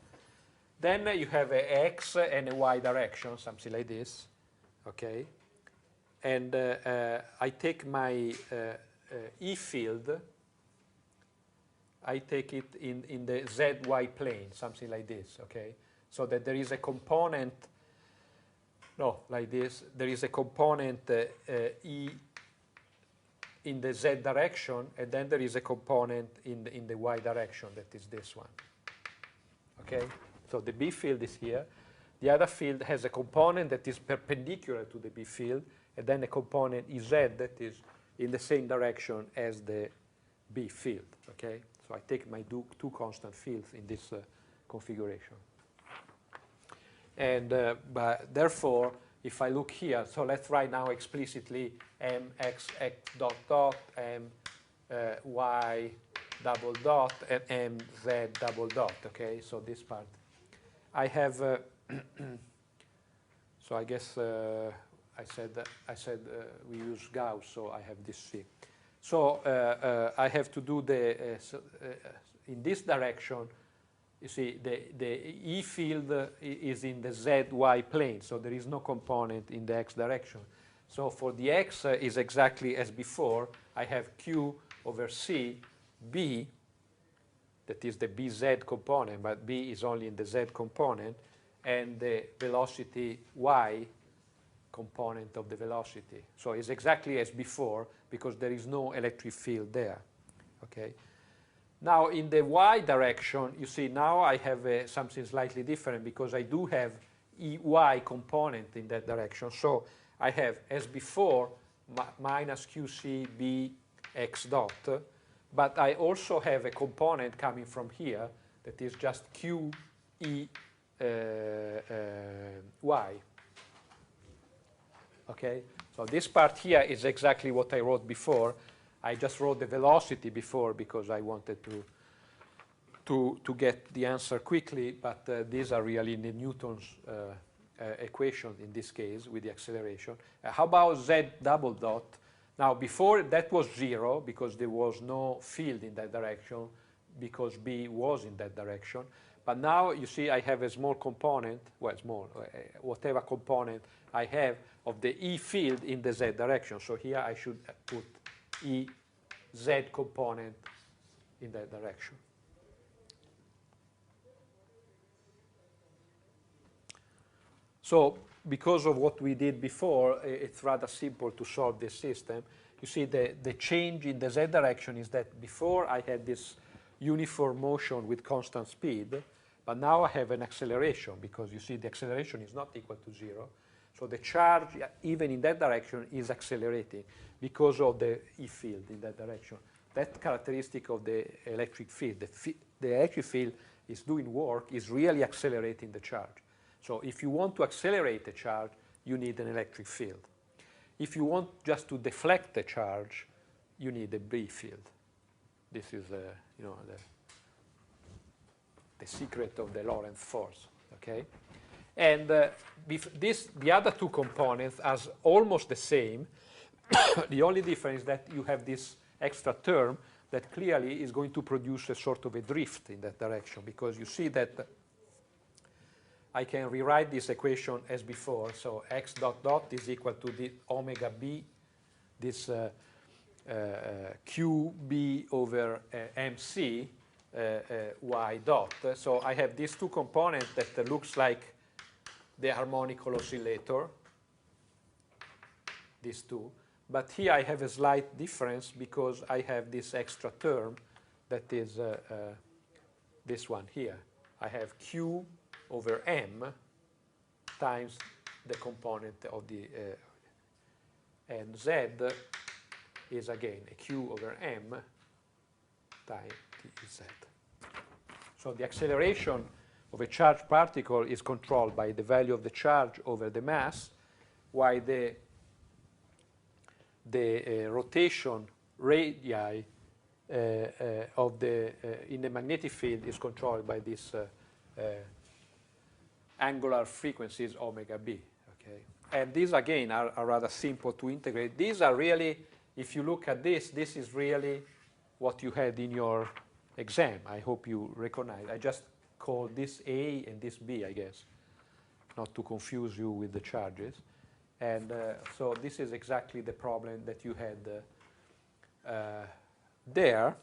Then you have a X and a Y direction, something like this, okay? And I take my E field, I take it in the ZY plane, something like this, okay? So that there is a component, like this, there is a component E in the Z direction, and then there is a component in the Y direction, that is this one, okay? So the B field is here. The other field has a component that is perpendicular to the B field, and then a component EZ that is in the same direction as the B field, okay? So I take my two constant fields in this configuration. And but therefore, if I look here, so let's write now explicitly mx dot dot, m y double dot, and mz double dot, okay? So this part. I have, so I guess I said we use Gauss, so I have this C. So I have to do in this direction, you see, the E field is in the ZY plane, so there is no component in the X direction. So for the X is exactly as before. I have Q over C, B, that is the BZ component, but B is only in the Z component, and the velocity Y component of the velocity. So it's exactly as before, because there is no electric field there, okay? Now in the Y direction, you see now I have something slightly different, because I do have EY component in that direction. So I have, as before, minus QC B X dot, but I also have a component coming from here that is just Q E Y. Okay, so this part here is exactly what I wrote before. I just wrote the velocity before because I wanted to get the answer quickly, but these are really the Newton's equation in this case with the acceleration. How about Z double dot? Now before that was 0 because there was no field in that direction, because B was in that direction. But now you see I have a small component, well small, whatever component I have of the E field in the Z direction. So here I should put E Z component in that direction. So because of what we did before, it's rather simple to solve this system. You see the change in the z direction is that before I had this uniform motion with constant speed, but now I have an acceleration because you see the acceleration is not equal to 0. So the charge, even in that direction, is accelerating because of the E field in that direction. That characteristic of the electric field, the electric field is doing work, is really accelerating the charge. So if you want to accelerate the charge, you need an electric field. If you want just to deflect the charge, you need a B field. This is you know, the secret of the Lorentz force. Okay? And the other two components are almost the same. The only difference is that you have this extra term that clearly is going to produce a sort of a drift in that direction, because you see that I can rewrite this equation as before. So x dot dot is equal to the omega b, this qb over mc y dot. So I have these two components that looks like the harmonical oscillator, these two. But here I have a slight difference because I have this extra term that is this one here. I have q over m times the component of the, and z is again a q over m times z. So the acceleration of a charged particle is controlled by the value of the charge over the mass, while the rotation radii of the in the magnetic field is controlled by this angular frequencies omega b. Okay, and these again are rather simple to integrate. These are really, if you look at this is really what you had in your exam. I hope you recognize. I just call this A and this B, I guess, not to confuse you with the charges. And so this is exactly the problem that you had there.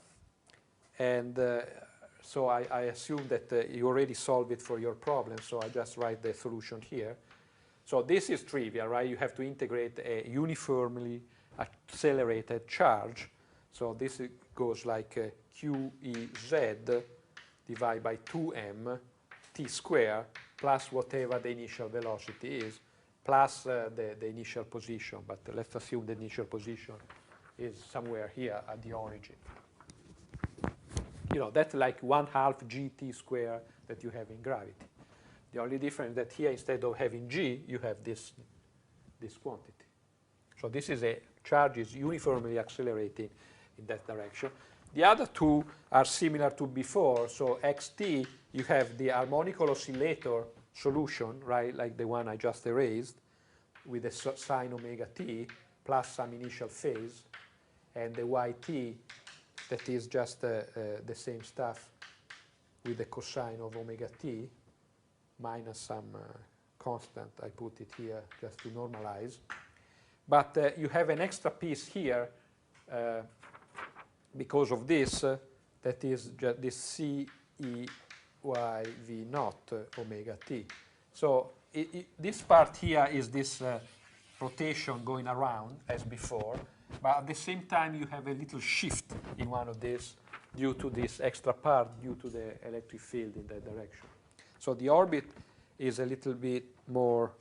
And so I assume that you already solved it for your problem, so I just write the solution here. So this is trivial, right? You have to integrate a uniformly accelerated charge. So this goes like QEZ divided by 2m t squared plus whatever the initial velocity is, plus the initial position. But let's assume the initial position is somewhere here at the origin. You know, that's like 1/2 gt squared that you have in gravity. The only difference that here, instead of having g, you have this quantity. So this is a charge is uniformly accelerating in that direction. The other two are similar to before. So xt, you have the harmonical oscillator solution, right, like the one I just erased, with a sine omega t plus some initial phase, and the yt, that is just the same stuff with the cosine of omega t minus some constant. I put it here just to normalize. But you have an extra piece here because of this, that is just this c e y v naught omega t. So this part here is this rotation going around as before, but at the same time you have a little shift in one of these due to this extra part, due to the electric field in that direction. So the orbit is a little bit more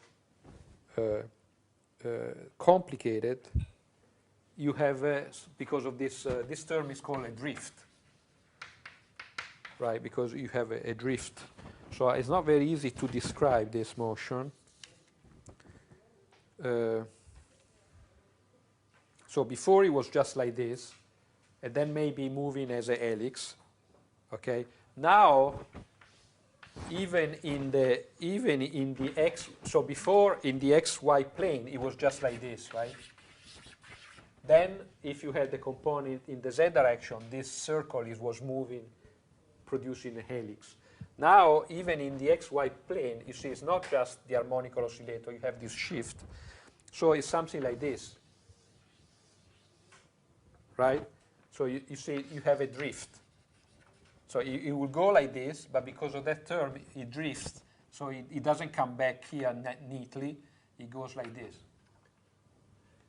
complicated. You have, because of this, this term is called a drift, right? Because you have a drift. So it's not very easy to describe this motion. So before it was just like this, and then maybe moving as a helix. Okay. Now, even in the x, so before in the xy plane, it was just like this, right? Then, if you had the component in the z direction, this circle was moving, producing a helix. Now, even in the xy plane, you see it's not just the harmonical oscillator, you have this shift. So it's something like this, right? So you see you have a drift. So it will go like this, but because of that term, it drifts So it doesn't come back here neatly. It goes like this.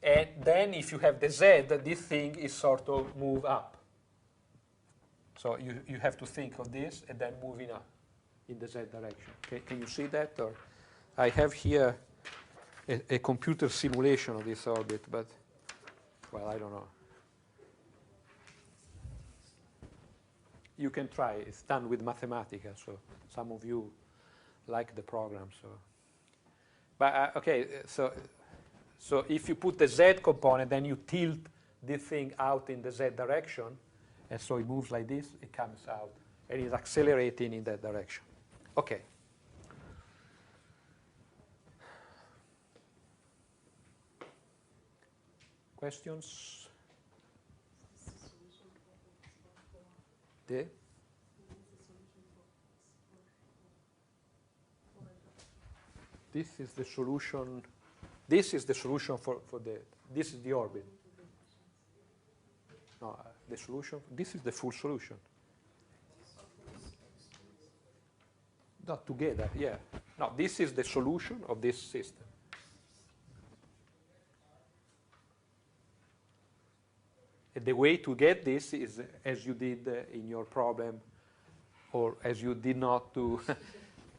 And then if you have the Z, this thing is sort of move up. So you have to think of this and then moving up in the Z direction. Okay, can you see that? Or I have here a computer simulation of this orbit, but, well, I don't know. You can try. It's done with Mathematica, so some of you like the program. So, but okay, so if you put the Z component, then you tilt this thing out in the Z direction, and so it moves like this, it comes out, and it's accelerating in that direction. Okay. Questions? This is the solution. This is the solution for the. This is the orbit. No, the solution. This is the full solution. Not together. Yeah. No, this is the solution of this system. And the way to get this is as you did in your problem, or as you did not do.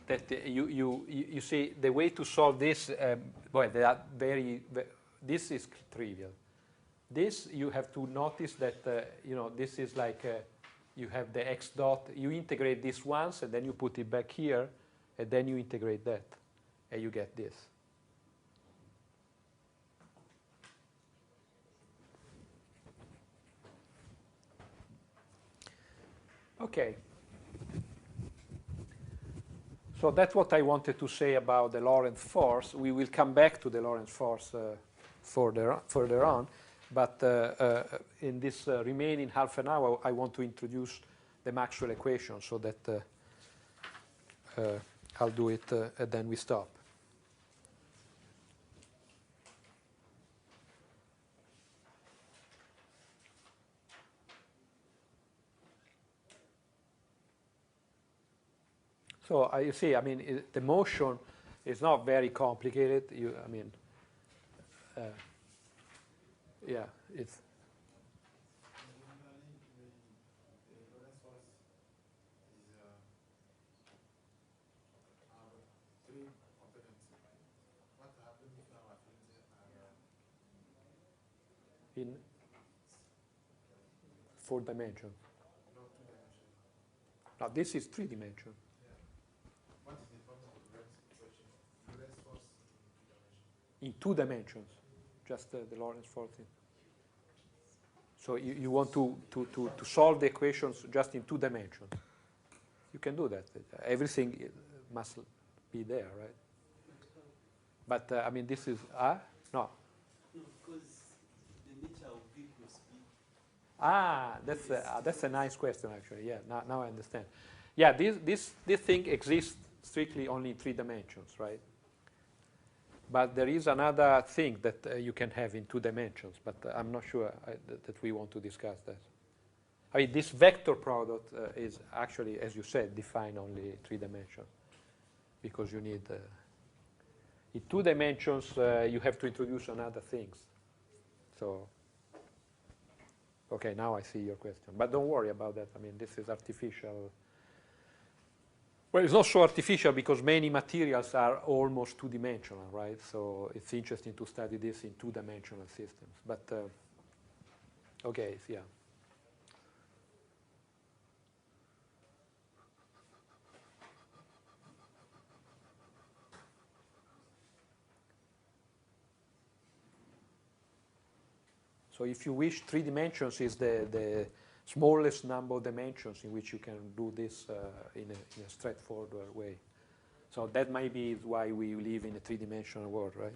That you see the way to solve this. Well, they are this is trivial. This you have to notice that this is like you have the x dot. You integrate this once, and then you put it back here, and then you integrate that, and you get this. Okay. So that's what I wanted to say about the Lorentz force. We will come back to the Lorentz force further on. But in this remaining half an hour, I want to introduce the Maxwell equation so that I'll do it and then we stop. So you see, I mean, the motion is not very complicated. Yeah, it's. In 4 dimensions. Now this is 3 dimensions. In 2 dimensions, just the Lorentz force. So you want to solve the equations just in 2 dimensions. You can do that. Everything must be there, right? But I mean, this is no. No, because the nature of V equals B. That's a nice question, actually. Yeah, now I understand. Yeah, this thing exists strictly only in 3 dimensions, right? But there is another thing that you can have in 2 dimensions, but I'm not sure that we want to discuss that. I mean, this vector product is actually, as you said, defined only in 3 dimensions, because you need, in 2 dimensions, you have to introduce another things. So, okay, now I see your question. But don't worry about that. I mean, this is artificial. Well, it's not so artificial because many materials are almost 2-dimensional, right? So it's interesting to study this in 2-dimensional systems. But, okay, yeah. So if you wish, 3 dimensions is the smallest number of dimensions in which you can do this in a straightforward way. So that might be why we live in a 3-dimensional world, right?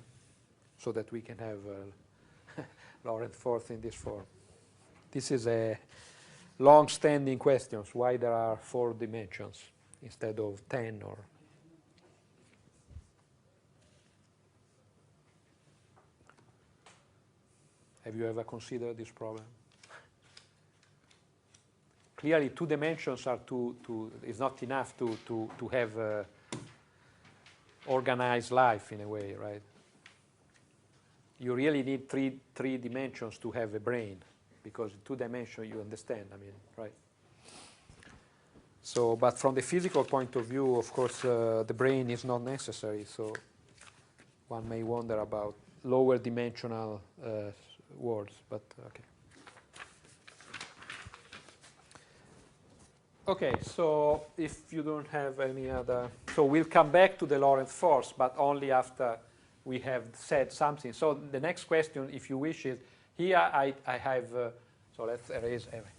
So that we can have Lorentz force in this form. This is a long-standing question, why there are 4 dimensions instead of 10 or... Have you ever considered this problem? Clearly, 2 dimensions are is not enough to have organize life in a way, right? You really need three dimensions to have a brain, because 2 dimensions you understand, I mean, right? So, but from the physical point of view, of course, the brain is not necessary, so one may wonder about lower dimensional worlds, but okay. Okay, so if you don't have any other, so we'll come back to the Lorentz force, but only after we have said something. So the next question, if you wish, is here I have, so let's erase everything.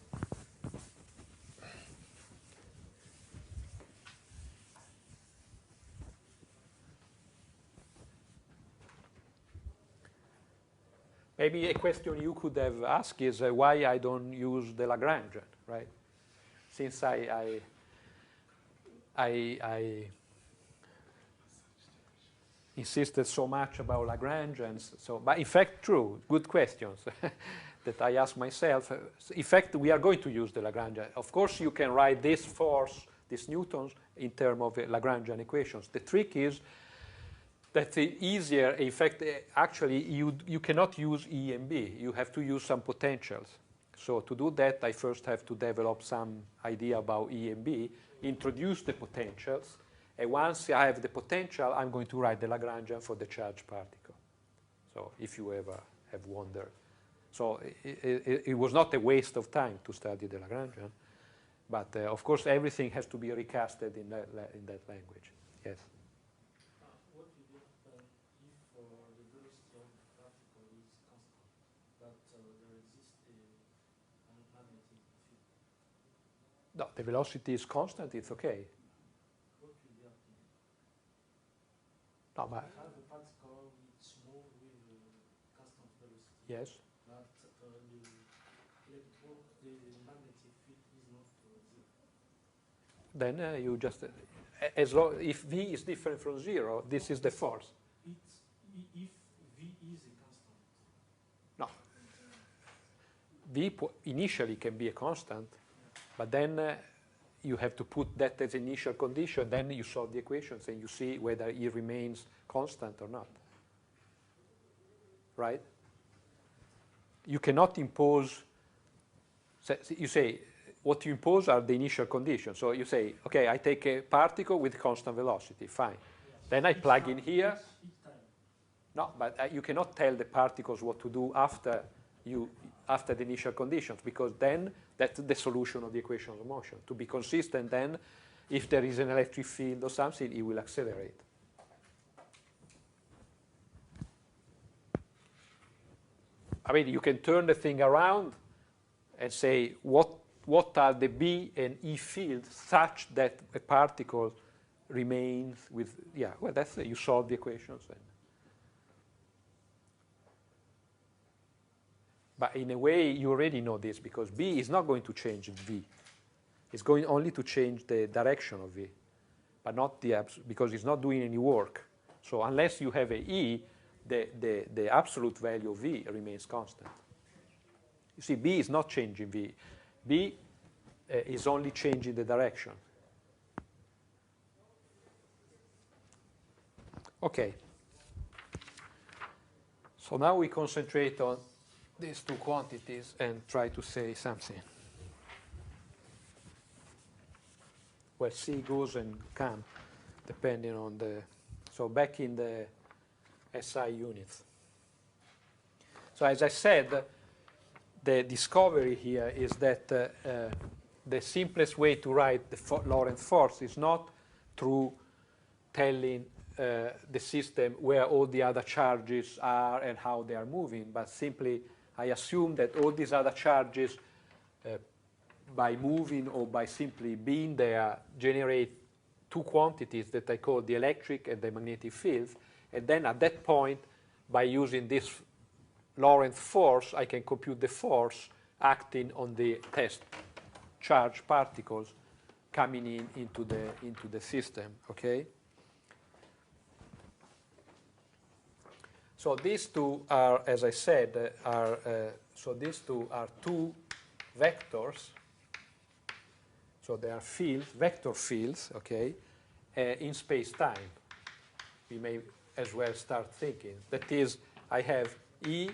Maybe a question you could have asked is why I don't use the Lagrangian, right? Since I insisted so much about Lagrangians. So, but in fact, true, good questions that I ask myself. In fact, we are going to use the Lagrangian. Of course, you can write this force, these newtons, in terms of Lagrangian equations. The trick is that it's easier. In fact, actually, you cannot use E and B. You have to use some potentials. So to do that, I first have to develop some idea about E and B, introduce the potentials, and once I have the potential, I'm going to write the Lagrangian for the charged particle. So if you ever have wondered. So it was not a waste of time to study the Lagrangian, but of course everything has to be recasted in that language. Yes? What will happen if the velocity of the particle is constant, but there exists a magnetic field? No, the velocity is constant, it's okay. What will be happening? No, but I have a particle which moves with constant velocity. yes. But the magnetic field is not zero. Then you just, as long, if V is different from 0, this is the force. If V is a constant. No. V initially can be a constant, but then you have to put that as initial condition, then you solve the equations and you see whether it remains constant or not. Right? You cannot impose, you say, what you impose are the initial conditions. So you say, okay, I take a particle with constant velocity, fine. Yes. Then I plug in here. Each time. No, but you cannot tell the particles what to do after the initial conditions, because then that's the solution of the equation of motion. To be consistent, then, if there is an electric field or something, it will accelerate. I mean, you can turn the thing around and say, what are the B and E fields such that a particle remains with, yeah, well, that's it. You solve the equations then. But in a way, you already know this, because B is not going to change V. It's going only to change the direction of V, but not the because it's not doing any work. So unless you have a E, the absolute value of V remains constant. You see, B is not changing V. B is only changing the direction. Okay. So now we concentrate on these two quantities and try to say something. Well, C goes and come, depending on the, so back in the SI units. So as I said, the discovery here is that the simplest way to write the Lorentz force is not through telling the system where all the other charges are and how they are moving, but simply I assume that all these other charges, by moving or by simply being there, generate two quantities that I call the electric and the magnetic fields. And then at that point, by using this Lorentz force, I can compute the force acting on the test charged particles coming into the system. Okay. So these two are, as I said, so these two are two vectors. So they are fields, vector fields, okay, in space-time. we may as well start thinking. That is, I have E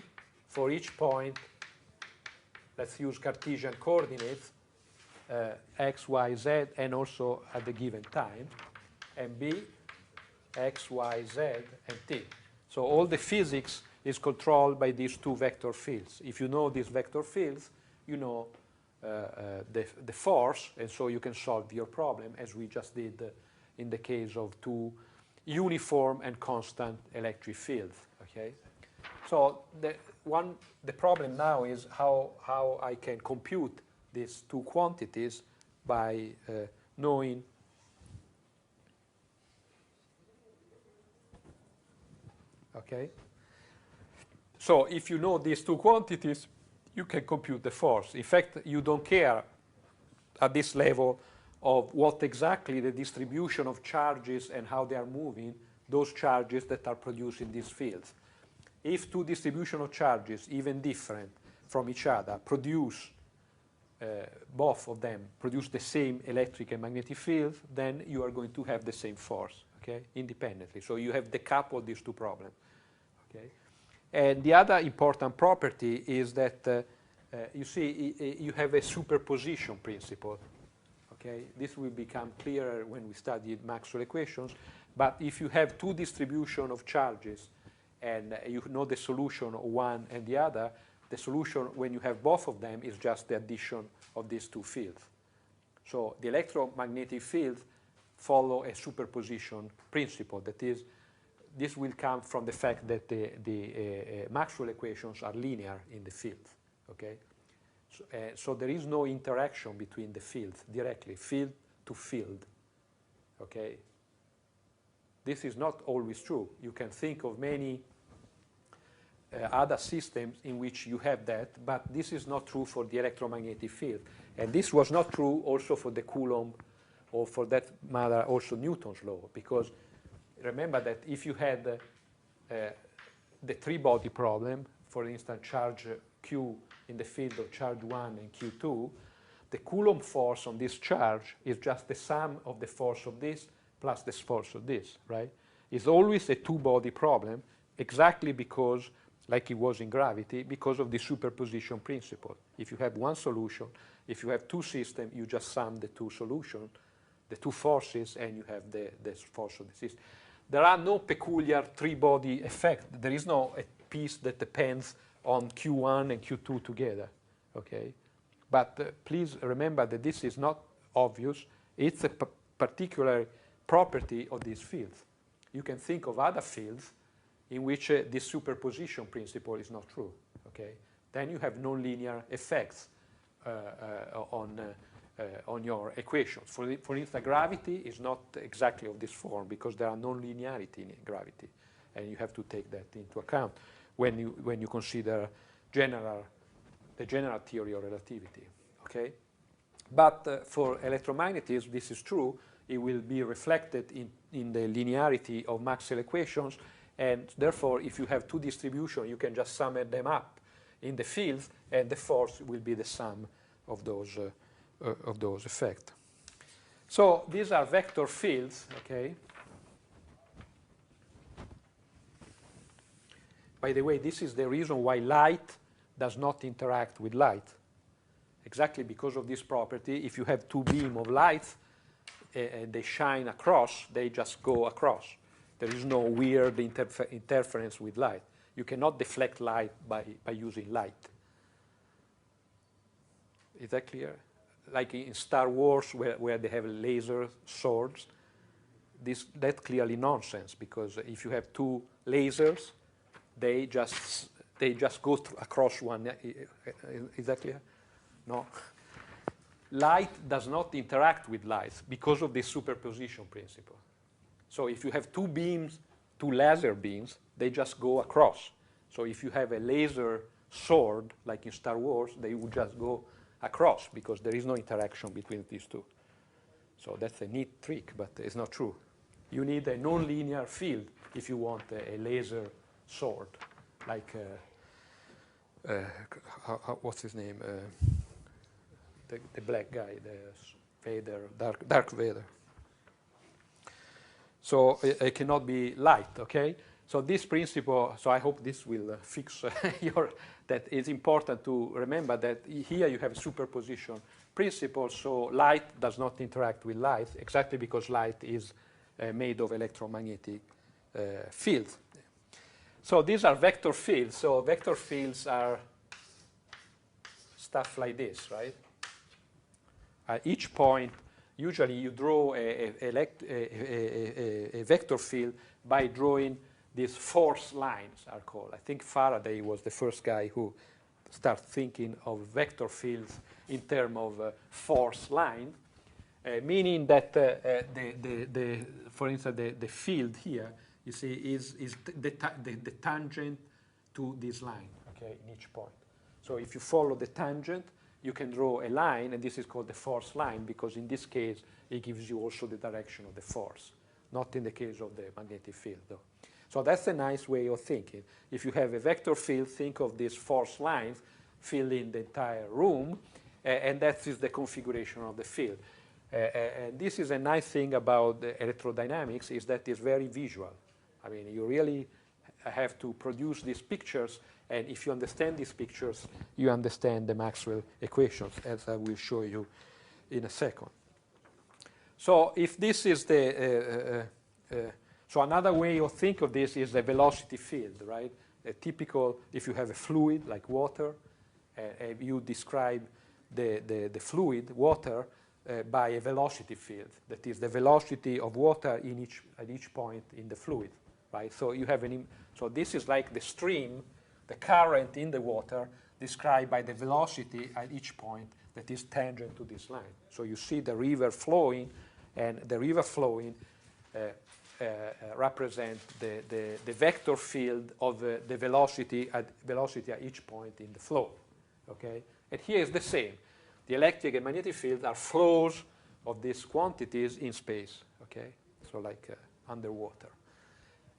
for each point. Let's use Cartesian coordinates, x, y, z, and also at the given time, and B, x, y, z, and t. So all the physics is controlled by these two vector fields. If you know these vector fields, you know the force, and so you can solve your problem, as we just did in the case of two uniform and constant electric fields. Okay, so the problem now is how I can compute these two quantities by knowing okay. So if you know these two quantities, you can compute the force. In fact, you don't care at this level of what exactly the distribution of charges and how they are moving, those charges that are produced in these fields. If two distribution of charges, even different from each other, produce both of them produce the same electric and magnetic field, then you are going to have the same force, okay, independently. So you have decoupled these two problems, okay. And the other important property is that you see you have a superposition principle, okay. This will become clearer when we study Maxwell equations. But if you have two distribution of charges and you know the solution of one and the other, the solution when you have both of them is just the addition of these two fields. So the electromagnetic fields follow a superposition principle. That is, this will come from the fact that the Maxwell equations are linear in the fields. Okay, so there is no interaction between the fields directly, field to field. Okay, this is not always true. You can think of many other systems in which you have that, but this is not true for the electromagnetic field. And this was not true also for the Coulomb, or for that matter also Newton's law, because remember that if you had the three-body problem, for instance, charge Q in the field of charge 1 and Q2, the Coulomb force on this charge is just the sum of the force of this plus the force of this, right? It's always a two-body problem, exactly because, like it was in gravity, because of the superposition principle. If you have one solution, if you have two systems, you just sum the two solutions, the two forces, and you have the force of the system. There are no peculiar three-body effects. There is no a piece that depends on Q1 and Q2 together, okay? But please remember that this is not obvious. It's a particular property of these fields. You can think of other fields in which this superposition principle is not true, okay? Then you have nonlinear effects on your equations. For instance, gravity is not exactly of this form because there are nonlinearity in gravity, and you have to take that into account when you consider the general theory of relativity, okay? But for electromagnetism, this is true. It will be reflected in the linearity of Maxwell equations, and therefore, if you have two distributions, you can just sum them up in the fields, and the force will be the sum of those effects. So these are vector fields, okay? By the way, this is the reason why light does not interact with light. Exactly because of this property, if you have two beams of light and they shine across, they just go across. There is no weird interference with light. You cannot deflect light by using light. Is that clear? Like in Star Wars, where they have laser swords, that's clearly nonsense, because if you have two lasers, they just go across one. Is that clear? No. Light does not interact with light because of the superposition principle. So if you have two beams, two laser beams, they just go across. So if you have a laser sword, like in Star Wars, they would just go across because there is no interaction between these two. So that's a neat trick, but it's not true. You need a nonlinear field if you want a laser sword, like what's his name? The black guy, the Vader, Dark Vader. So it cannot be light, okay? So this principle, so I hope this will fix that it's important to remember that here you have superposition principle, so light does not interact with light, exactly because light is made of electromagnetic fields. So these are vector fields. So vector fields are stuff like this, right? At each point, usually you draw a vector field by drawing these force lines, are called. I think Faraday was the first guy who started thinking of vector fields in terms of force line, meaning that for instance, the field here, you see, is the tangent to this line, okay, in each point. So if you follow the tangent, you can draw a line, and this is called the force line, because in this case, it gives you also the direction of the force, not in the case of the magnetic field, though. So that's a nice way of thinking. If you have a vector field, think of these force lines filling the entire room, and that is the configuration of the field. And this is a nice thing about electrodynamics, is that it's very visual. I mean, you really have to produce these pictures, and if you understand these pictures, you understand the Maxwell equations, as I will show you in a second. So if this is the, so another way of think of this is the velocity field, right? A typical, if you have a fluid like water, you describe the fluid, water, by a velocity field. That is the velocity of water at each point in the fluid, right? So you have so this is like the stream, the current in the water described by the velocity at each point that is tangent to this line. So you see the river flowing, and the river flowing represent the vector field of the velocity at each point in the flow, okay? And here is the same. The electric and magnetic fields are flows of these quantities in space, okay? So like underwater.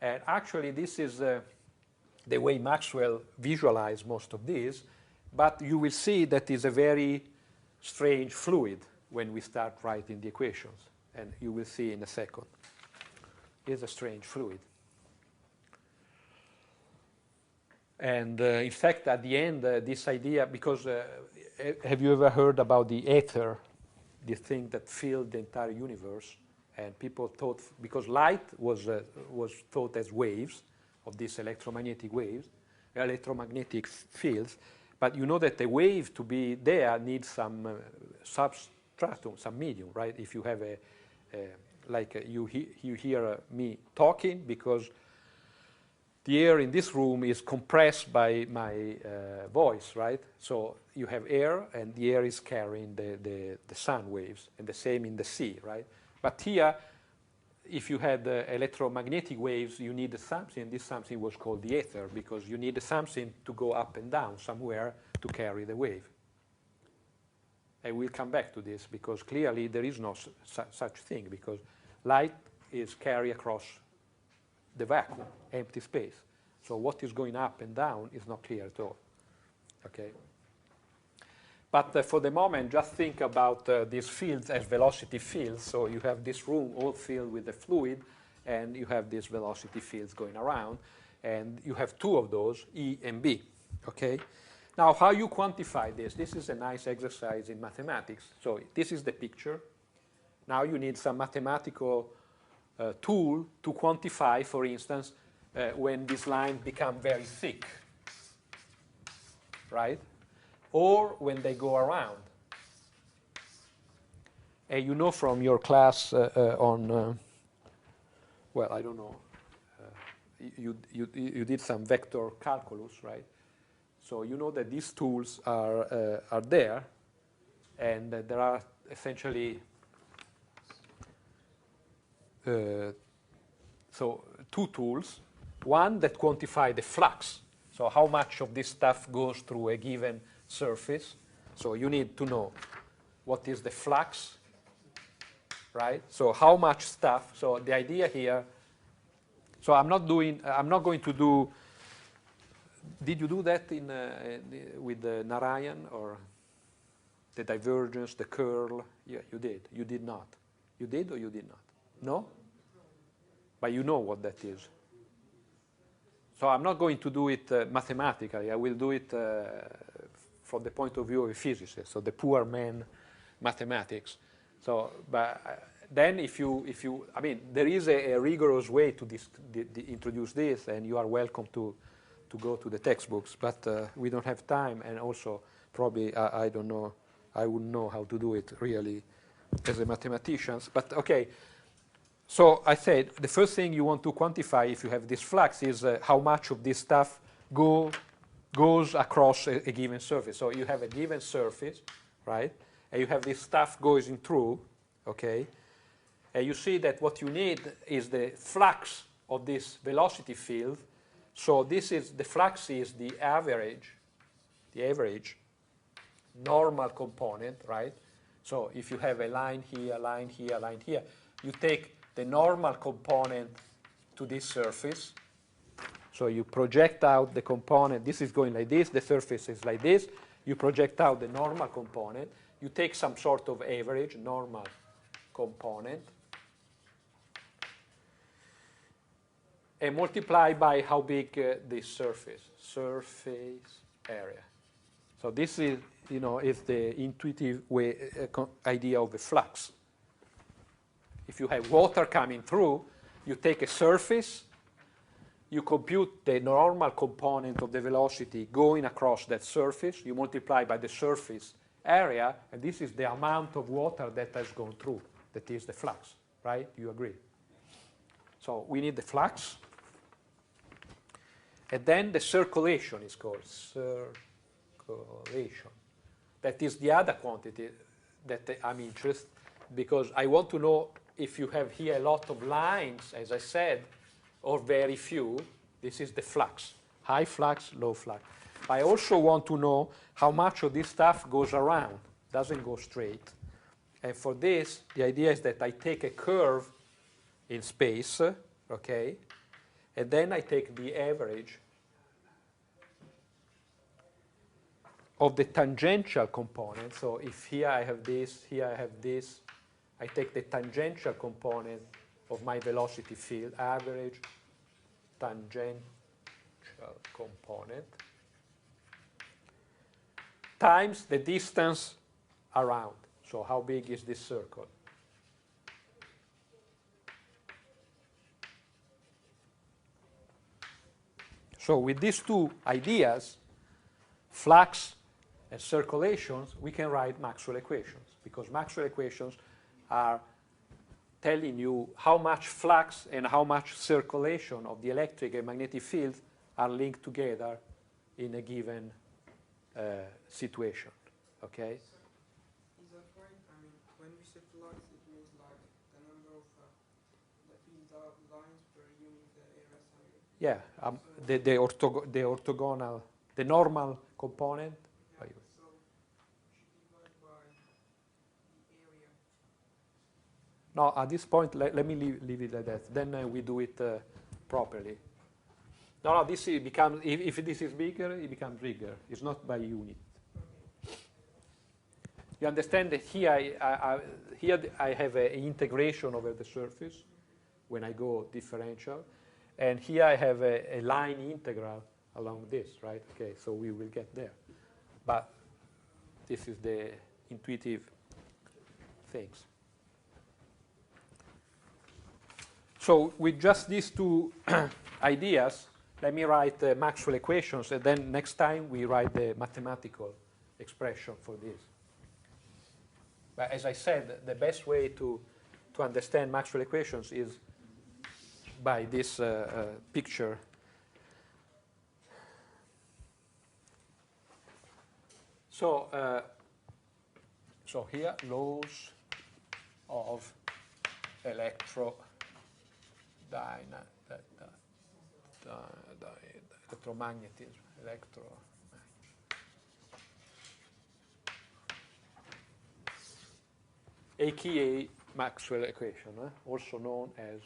And actually, this is the way Maxwell visualized most of these, but you will see that is a very strange fluid when we start writing the equations, and you will see in a second. It's a strange fluid. And in fact, at the end, this idea, because have you ever heard about the ether, the thing that filled the entire universe? And people thought, because light was thought as waves of these electromagnetic waves, electromagnetic fields, but you know that the wave to be there needs some substratum, some medium, right? If you have you hear me talking, because the air in this room is compressed by my voice, right? So you have air, and the air is carrying the sound waves, and the same in the sea, right? But here, if you had electromagnetic waves, you needed something, and this something was called the ether, because you needed something to go up and down somewhere to carry the wave. And we'll come back to this, because clearly there is no such thing, because light is carried across the vacuum, empty space. So what is going up and down is not clear at all, okay? But for the moment, just think about these fields as velocity fields. So you have this room all filled with the fluid, and you have these velocity fields going around, and you have two of those, E and B, okay? Now, how you quantify this? This is a nice exercise in mathematics. So this is the picture. Now you need some mathematical tool to quantify, for instance, when these lines become very thick, right? Or when they go around. And you know from your class on, well, I don't know, you did some vector calculus, right? So you know that these tools are there, and there are essentially so two tools. One that quantify the flux, so how much of this stuff goes through a given surface. So you need to know what is the flux, right? So how much stuff. So the idea here, so I'm not going to do, did you do that with Narayan, or the divergence, the curl? Yeah, you did. You did not. You did or you did not? No? but you know what that is. So I'm not going to do it mathematically. I will do it from the point of view of a physicist, so the poor man mathematics. So, but then if you, I mean, there is a rigorous way to introduce this, and you are welcome to go to the textbooks, but we don't have time, and also probably, I don't know, I wouldn't know how to do it really as a mathematician. But okay, so I said the first thing you want to quantify if you have this flux is how much of this stuff goes across a given surface. So you have a given surface, right? And you have this stuff going through, okay? And you see that what you need is the flux of this velocity field. So this is, the flux is the average normal component, right? So if you have a line here, line here, line here, you take the normal component to this surface. So you project out the component. This is going like this. The surface is like this. You project out the normal component. You take some sort of average, normal component, and multiply by how big this surface area. So this is, is the intuitive way, idea of the flux. If you have water coming through, you take a surface, you compute the normal component of the velocity going across that surface, you multiply by the surface area, and this is the amount of water that has gone through. That is the flux, right? You agree? So we need the flux. And then the circulation is called circulation. That is the other quantity that I'm interested, because I want to know if you have here a lot of lines, as I said, or very few. This is the flux, high flux, low flux. I also want to know how much of this stuff goes around, doesn't go straight. And for this, the idea is that I take a curve in space, okay, and then I take the average of the tangential component. So if here I have this, here I have this, I take the tangential component of my velocity field, average tangential component, times the distance around. So how big is this circle? So with these two ideas, flux and circulations, we can write Maxwell equations, because Maxwell equations are telling you how much flux and how much circulation of the electric and magnetic fields are linked together in a given situation. Okay? Is that right? I mean, when we say flux, it means like the number of the field lines per unit area size. Yeah, the orthogonal, the normal component. Yeah, so we should divide by the area. No, at this point, let me leave it like that. Then we do it properly. No, this becomes, if this is bigger, it becomes bigger. It's not by unit. You understand that here I have an integration over the surface when I go differential. And here I have a line integral along this, right? Okay, so we will get there. But this is the intuitive things. So with just these two ideas, let me write Maxwell equations, and then next time we write the mathematical expression for this. But as I said, the best way to understand Maxwell equations is by this picture. So here, laws of electromagnetism, aka Maxwell equation, also known as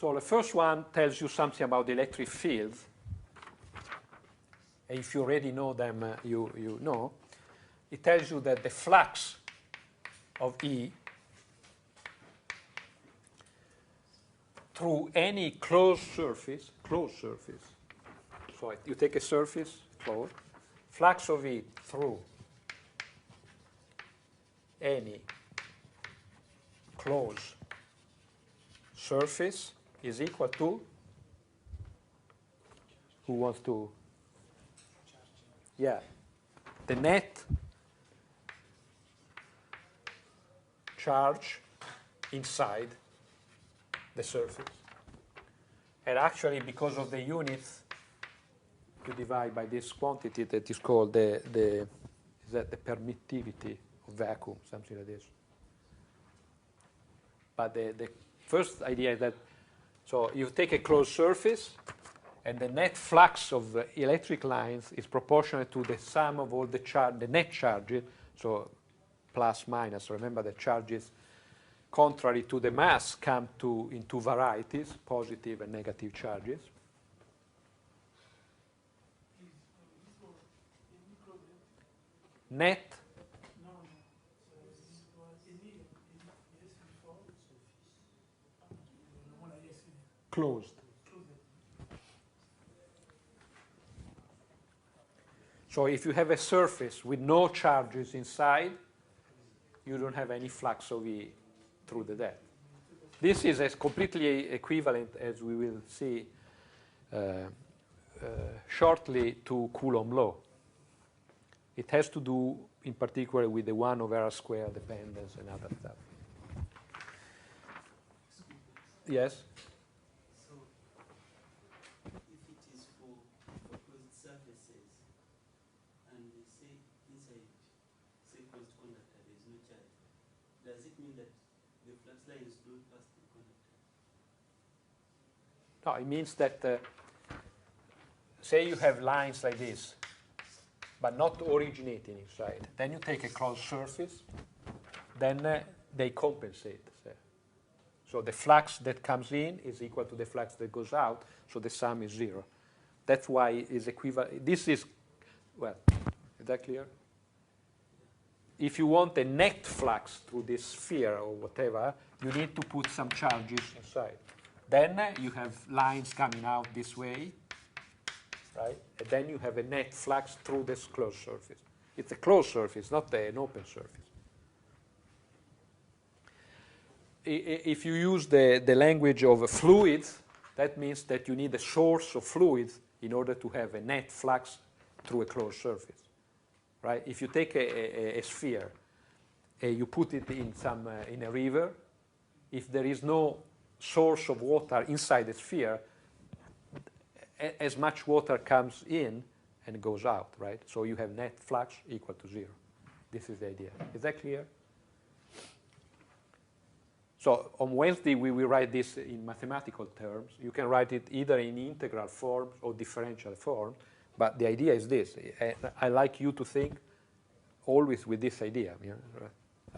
So the first one tells you something about the electric field. and if you already know them, you know, it tells you that the flux of E through any closed surface, so you take a surface, closed, flux of E through any closed surface is equal to, who wants to, yeah, the net charge inside the surface. And actually, because of the units, you divide by this quantity that is called the permittivity of vacuum, something like this. But the first idea is that, so you take a closed surface, and the net flux of electric lines is proportional to the sum of all the net charges, so plus, minus. Remember, the charges, contrary to the mass, come in two varieties, positive and negative charges. Net closed. So if you have a surface with no charges inside, you don't have any flux of E through the depth. This is as completely equivalent, as we will see shortly, to Coulomb law. It has to do, in particular, with the 1 over R square dependence and other stuff. Yes? So, if it is for closed surfaces, and they say inside, say closed conductor, there is no charge, does it mean that the flux lines don't pass the conductor? No, it means that, say you have lines like this, but not originating inside. Then you take a closed surface, then they compensate. So the flux that comes in is equal to the flux that goes out, so the sum is 0. That's why it's equivalent. This is, well, is that clear? If you want a net flux through this sphere or whatever, you need to put some charges inside. Then you have lines coming out this way, right? And then you have a net flux through this closed surface. It's a closed surface, not an open surface. If you use the language of fluids, that means that you need a source of fluids in order to have a net flux through a closed surface, right? If you take a sphere, you put it in a river, if there is no source of water inside the sphere, as much water comes in and goes out, right? So you have net flux equal to 0. This is the idea. Is that clear? So on Wednesday, we will write this in mathematical terms. You can write it either in integral form or differential form, but the idea is this. I like you to think always with this idea. You know,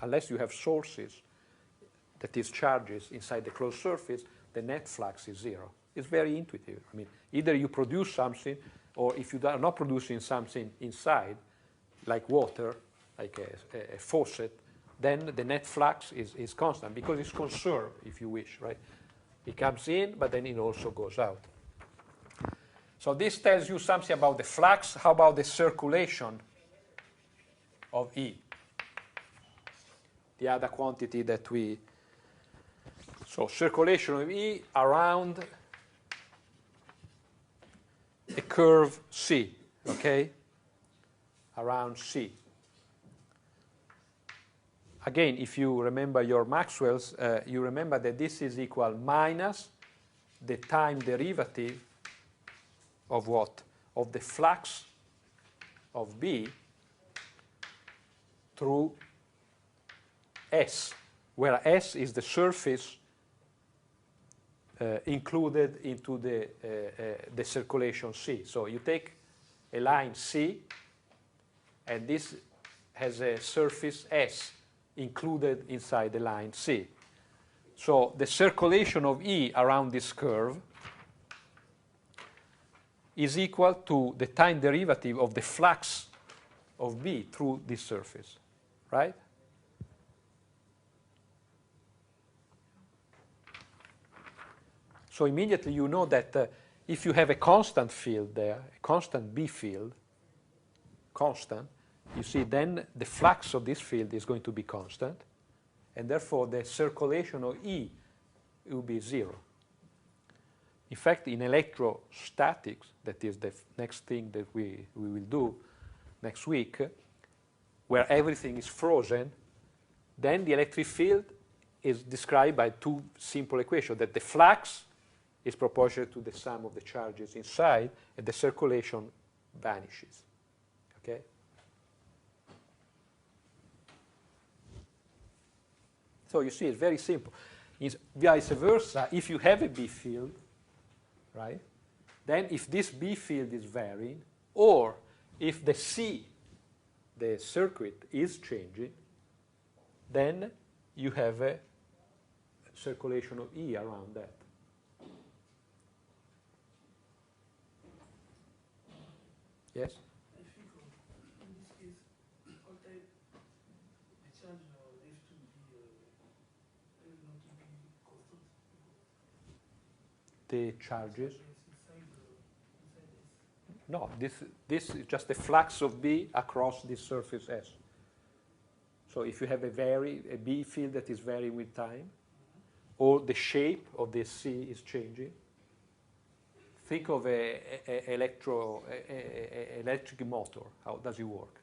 unless you have sources, that is charges inside the closed surface, the net flux is 0. It's very intuitive. I mean, either you produce something, or if you are not producing something inside, like water, like a faucet, then the net flux is constant because it's conserved, if you wish, right? It comes in, but then it also goes out. So this tells you something about the flux. How about the circulation of E? The other quantity that we... So circulation of E around a curve C, okay? Around C. Again, if you remember your Maxwell's, you remember that this is equal minus the time derivative of what? Of the flux of B through S, where S is the surface included into the circulation C. So you take a line C, and this has a surface S included inside the line C. So the circulation of E around this curve is equal to the time derivative of the flux of B through this surface, right? So immediately you know that if you have a constant field there, a constant B field, constant, you see then the flux of this field is going to be constant, and therefore the circulation of E will be 0. In fact, in electrostatics, that is the next thing that we will do next week, where everything is frozen, then the electric field is described by two simple equations, that the flux is proportional to the sum of the charges inside, and the circulation vanishes. Okay? So you see, it's very simple. It's vice versa, if you have a B field, right, then if this B field is varying, or if the C, the circuit, is changing, then you have a circulation of E around that. Yes? I think in this case, all time the charge has to be not to be constant. The charges? Inside S. No, this is just the flux of B across this surface S. So if you have a B field that is varying with time, or the shape of this C is changing, think of an electric motor. How does it work?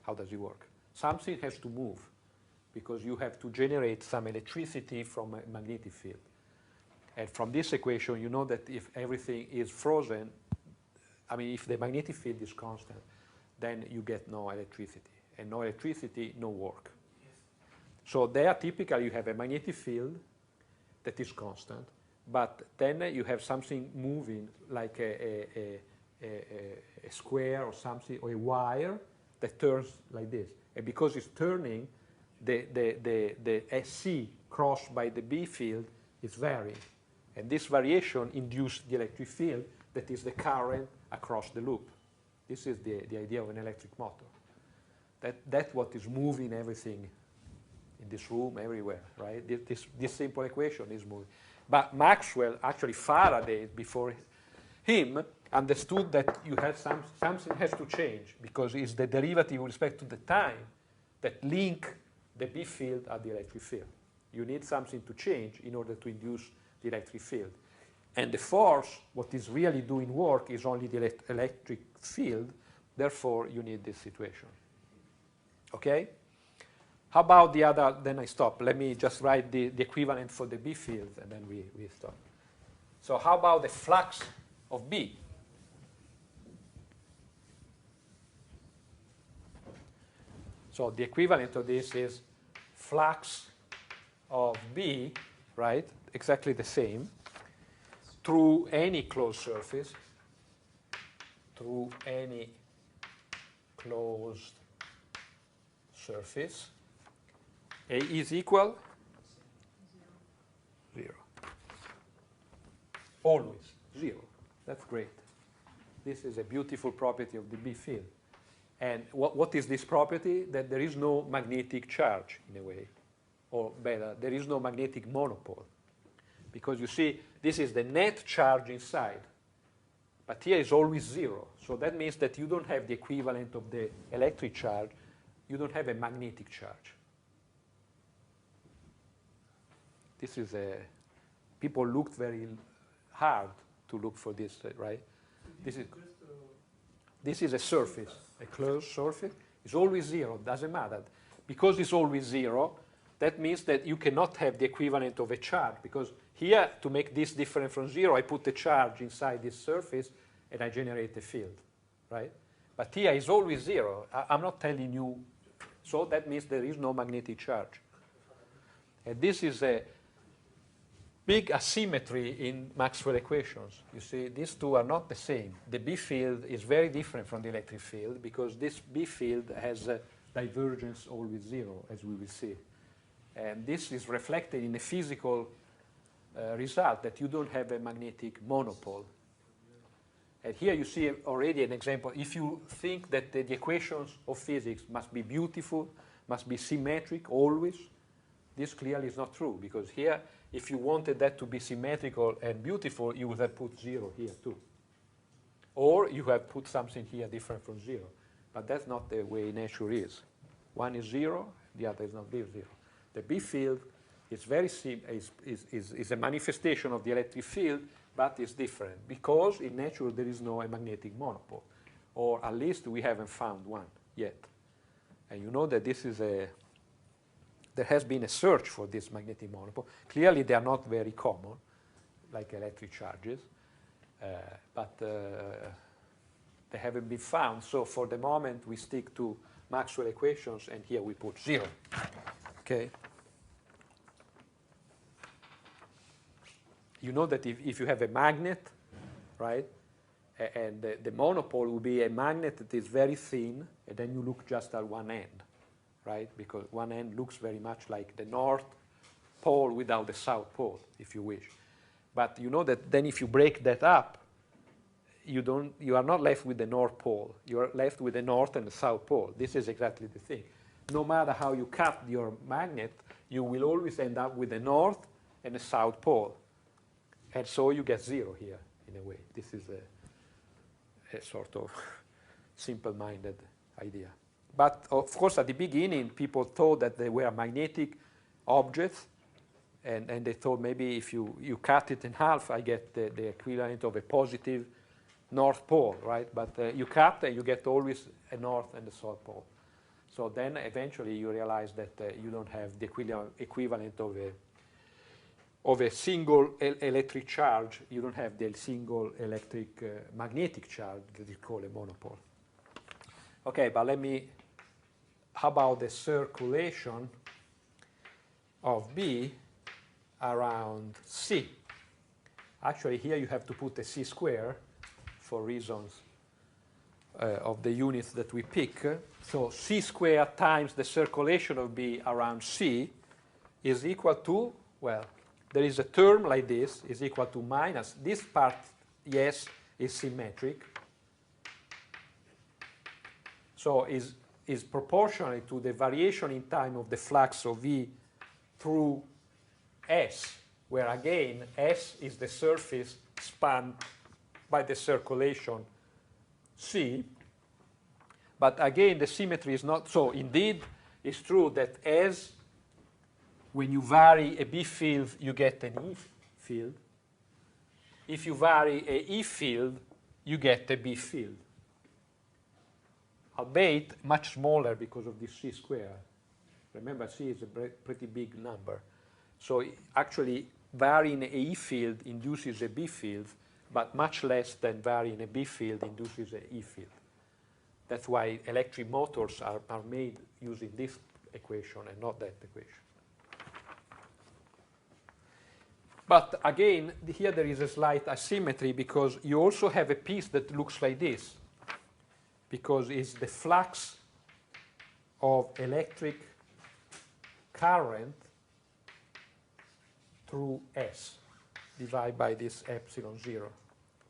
How does it work? Something has to move because you have to generate some electricity from a magnetic field. And from this equation, you know that if everything is frozen, I mean, if the magnetic field is constant, then you get no electricity. And no electricity, no work. Yes. So there, typically, you have a magnetic field that is constant, but then you have something moving, like a square or something, or a wire that turns like this. And because it's turning, the SC crossed by the B field is varying. And this variation induces the electric field that is the current across the loop. This is the idea of an electric motor. That's what is moving everything in this room, everywhere, right? This simple equation is moving. But Maxwell, actually Faraday, before him, understood that you have something has to change because it's the derivative with respect to the time that link the B field at the electric field. You need something to change in order to induce the electric field. And the force, what is really doing work, is only the electric field. Therefore, you need this situation. Okay? How about the other? Then I stop. Let me just write the equivalent for the B field, and then we stop. So how about the flux of B? So the equivalent of this is flux of B, right? Exactly the same, through any closed surface, through any closed surface. A is equal 0. Always 0. That's great. This is a beautiful property of the B field. And what is this property? That there is no magnetic charge, in a way. Or better, there is no magnetic monopole. Because you see, this is the net charge inside. But here is always 0. So that means that you don't have the equivalent of the electric charge. You don't have a magnetic charge. This is people looked very hard to look for this, right? This is a surface, a closed surface. It's always 0, doesn't matter. Because it's always 0, that means that you cannot have the equivalent of a charge, because here, to make this different from 0, I put a charge inside this surface, and I generate a field, right? But here is always 0. I'm not telling you, so that means there is no magnetic charge. And this is a big asymmetry in Maxwell equations. You see, these two are not the same. The B field is very different from the electric field because this B field has a divergence always 0, as we will see. And this is reflected in the physical result that you don't have a magnetic monopole. And here you see already an example. If you think that the equations of physics must be beautiful, must be symmetric always, this clearly is not true, because here, if you wanted that to be symmetrical and beautiful, you would have put 0 here too. Or you have put something here different from 0. But that's not the way nature is. One is 0, the other is not 0. The B field is is a manifestation of the electric field, but it's different, because in nature there is no magnetic monopole, or at least we haven't found one yet. And you know that this is there has been a search for this magnetic monopole. Clearly they are not very common, like electric charges, but they haven't been found. So for the moment we stick to Maxwell equations, and here we put 0. Okay. You know that if you have a magnet, right, and the monopole will be a magnet that is very thin, and then you look just at one end, right, because one end looks very much like the North Pole without the South Pole, if you wish. But you know that then if you break that up, you are not left with the North Pole. You are left with the North and the South Pole. This is exactly the thing. No matter how you cut your magnet, you will always end up with the North and the South Pole. And so you get 0 here, in a way. This is a sort of simple-minded idea. But, of course, at the beginning, people thought that they were magnetic objects, and they thought maybe if you cut it in half, I get the equivalent of a positive North Pole, right? But you cut, and you get always a North and a South Pole. So then, eventually, you realize that you don't have the equivalent of a single electric charge. You don't have the single electric magnetic charge that is called a monopole. Okay, but how about the circulation of B around C? Actually, here you have to put a C square for reasons of the units that we pick. So C squared times the circulation of B around C is equal to, well, there is a term like this, is equal to minus. This part, yes, is symmetric. So is proportional to the variation in time of the flux of V through S, where again, S is the surface spanned by the circulation C. But again, the symmetry is not so. Indeed, it's true that as when you vary a B field, you get an E field. If you vary a E field, you get a B field. Albeit much smaller because of this C square. Remember, C is a pretty big number. So actually, varying a E field induces a B field, but much less than varying a B field induces an E field. That's why electric motors are made using this equation and not that equation. But again, here there is a slight asymmetry, because you also have a piece that looks like this, because it's the flux of electric current through S divided by this epsilon 0.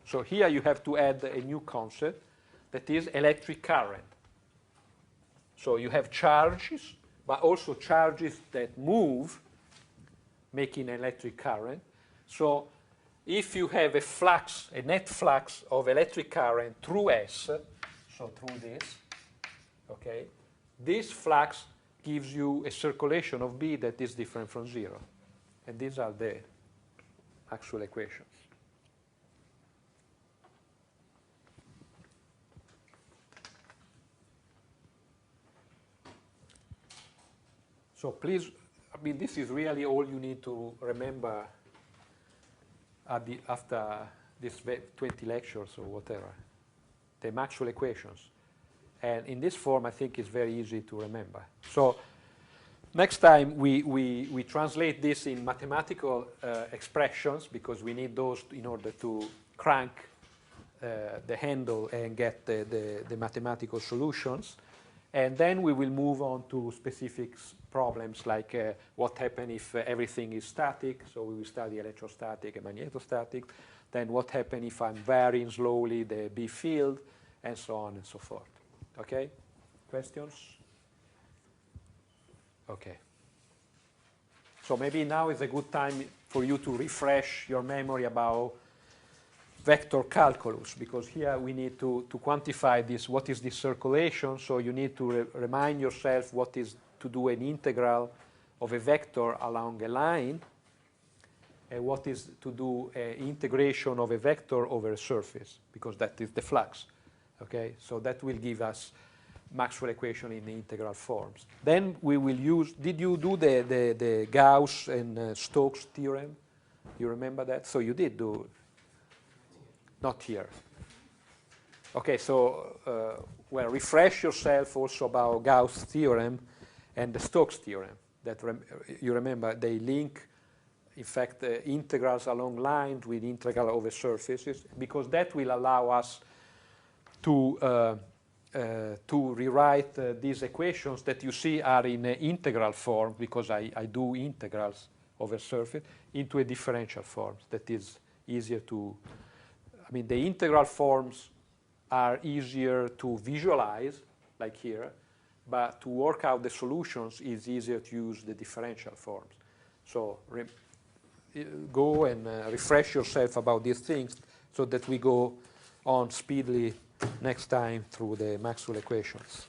So here you have to add a new concept, that is electric current. So you have charges, but also charges that move, making electric current. So if you have a flux, a net flux of electric current through S, so through this, okay, this flux gives you a circulation of B that is different from 0. And these are the actual equations. So please, I mean, this is really all you need to remember after this 20 lectures or whatever, the Maxwell equations. And in this form, I think it's very easy to remember. So next time, we translate this in mathematical expressions, because we need those in order to crank the handle and get the mathematical solutions. And then we will move on to specific problems, like what happens if everything is static. So we will study electrostatic and magnetostatic. then what happens if I'm varying slowly the B field, and so on and so forth. Okay? Questions? Okay. So maybe now is a good time for you to refresh your memory about vector calculus, because here we need to quantify this, what is this circulation, so you need to remind yourself what is to do an integral of a vector along a line, and what is to do an integration of a vector over a surface, because that is the flux. Okay, so that will give us Maxwell equation in the integral forms. Then we will use, did you do the Gauss and Stokes theorem? You remember that? So you did do, not here. Okay, so, well, refresh yourself also about Gauss theorem and the Stokes theorem. That you remember, they link, in fact, integrals along lines with integral over surfaces, because that will allow us to rewrite these equations that you see are in integral form, because I do integrals over surface, into a differential form that is easier to, I mean, the integral forms are easier to visualize, like here, but to work out the solutions is easier to use the differential forms. So go and refresh yourself about these things so that we go on speedily next time through the Maxwell equations.